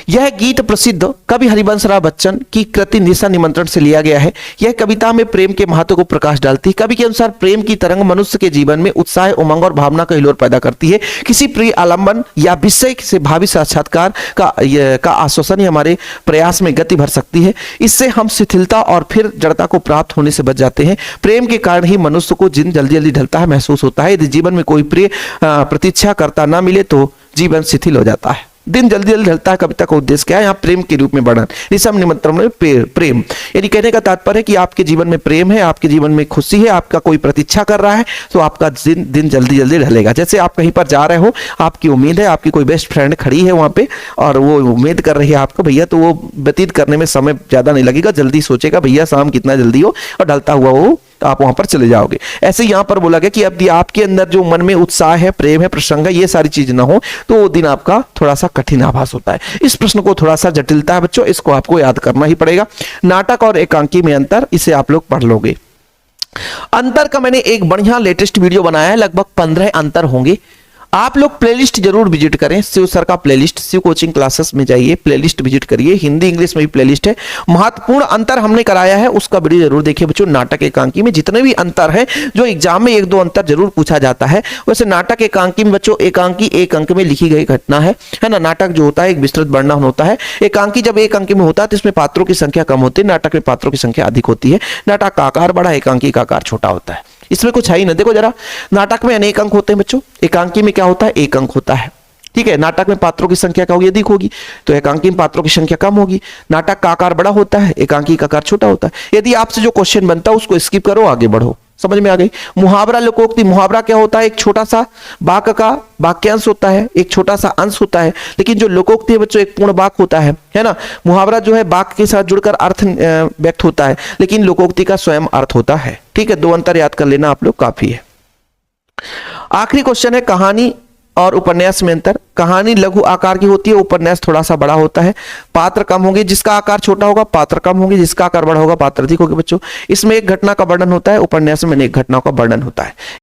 यह गीत प्रसिद्ध कवि हरिवंश राय बच्चन की कृति निशा निमंत्रण से लिया गया है। यह कविता में प्रेम के महत्व को प्रकाश डालती है। कवि के अनुसार प्रेम की तरंग मनुष्य के जीवन में उत्साह, उमंग और भावना का हिलोर पैदा करती है। किसी प्रिय आलंबन या विषय से भावी साक्षात्कार का आश्वासन ही हमारे प्रयास में गति भर सकती है। इससे हम शिथिलता और फिर जड़ता को प्राप्त होने से बच जाते हैं। प्रेम के कारण ही मनुष्य को दिन जल्दी जल्दी ढलता है महसूस होता है। यदि जीवन में कोई प्रिय प्रतीक्षा करता ना मिले तो जीवन शिथिल हो जाता है। दिन जल्दी जल्दी ढलता है, कविता का उद्देश्य क्या है? यहाँ प्रेम के रूप में वर्णन, निसम निमंत्रण में प्रेम, यानी कहने का तात्पर्य है कि आपके जीवन में प्रेम है, आपके जीवन में खुशी है, आपका कोई प्रतीक्षा कर रहा है, तो आपका दिन जल्दी जल्दी ढलेगा। जैसे आप कहीं पर जा रहे हो, आपकी उम्मीद है, आपकी कोई बेस्ट फ्रेंड खड़ी है वहां पे और वो उम्मीद कर रही है आपको भैया, तो वो व्यतीत करने में समय ज्यादा नहीं लगेगा, जल्दी सोचेगा भैया शाम कितना जल्दी हो, और ढलता हुआ वो आप वहां पर चले जाओगे। ऐसे यहां पर बोला गया कि अब आपके अंदर जो मन में उत्साह है, प्रेम है, प्रसंग है, ये सारी चीज ना हो तो वो दिन आपका थोड़ा सा कठिन आभास होता है। इस प्रश्न को थोड़ा सा जटिलता है बच्चों, इसको आपको याद करना ही पड़ेगा। नाटक और एकांकी में अंतर, इसे आप लोग पढ़ लोगे। अंतर का मैंने एक बढ़िया लेटेस्ट वीडियो बनाया है, लगभग 15 अंतर होंगे। आप लोग प्लेलिस्ट जरूर विजिट करें, शिव सर का प्लेलिस्ट, शिव कोचिंग क्लासेस में जाइए, प्लेलिस्ट विजिट करिए, हिंदी इंग्लिश में भी प्लेलिस्ट है। महत्वपूर्ण अंतर हमने कराया है, उसका वीडियो जरूर देखिए बच्चों। नाटक एकांकी में जितने भी अंतर है, जो एग्जाम में एक दो अंतर जरूर पूछा जाता है, वैसे नाटक एकांकी में बच्चों, एकांकी एक अंक में लिखी गई घटना है ना। नाटक जो होता है एक विस्तृत वर्णन होता है, एकांकी जब एक अंक में होता है तो इसमें पात्रों की संख्या कम होती है, नाटक में पात्रों की संख्या अधिक होती है। नाटक का आकार बड़ा, एकांकी का आकार छोटा होता है, इसमें कुछ है ही ना। देखो जरा, नाटक में अनेक अंक होते हैं बच्चों, एकांकी में क्या होता है? एक अंक होता है, ठीक है। नाटक में पात्रों की संख्या क्या होगी? अधिक होगी, तो एकांकी में पात्रों की संख्या कम होगी। नाटक का आकार बड़ा होता है, एकांकी का आकार छोटा होता है। यदि आपसे जो क्वेश्चन बनता है उसको स्किप करो, आगे बढ़ो। समझ में आ गई? मुहावरा लोकोक्ति, मुहावरा क्या होता है? एक छोटा सा वाक्य का वाक्यांश होता है, एक छोटा सा अंश होता है, लेकिन जो लोकोक्ति है बच्चों एक पूर्ण वाक्य होता है ना। मुहावरा जो है वाक्य के साथ जुड़कर अर्थ व्यक्त होता है, लेकिन लोकोक्ति का स्वयं अर्थ होता है, ठीक है। दो अंतर याद कर लेना आप लोग, काफी है। आखिरी क्वेश्चन है कहानी और उपन्यास में अंतर। कहानी लघु आकार की होती है, उपन्यास थोड़ा सा बड़ा होता है। पात्र कम होंगे, जिसका आकार छोटा होगा पात्र कम होंगे, जिसका आकार बड़ा होगा पात्र अधिक होंगे बच्चों। इसमें एक घटना का वर्णन होता है, उपन्यास में अनेक घटनाओं का वर्णन होता है।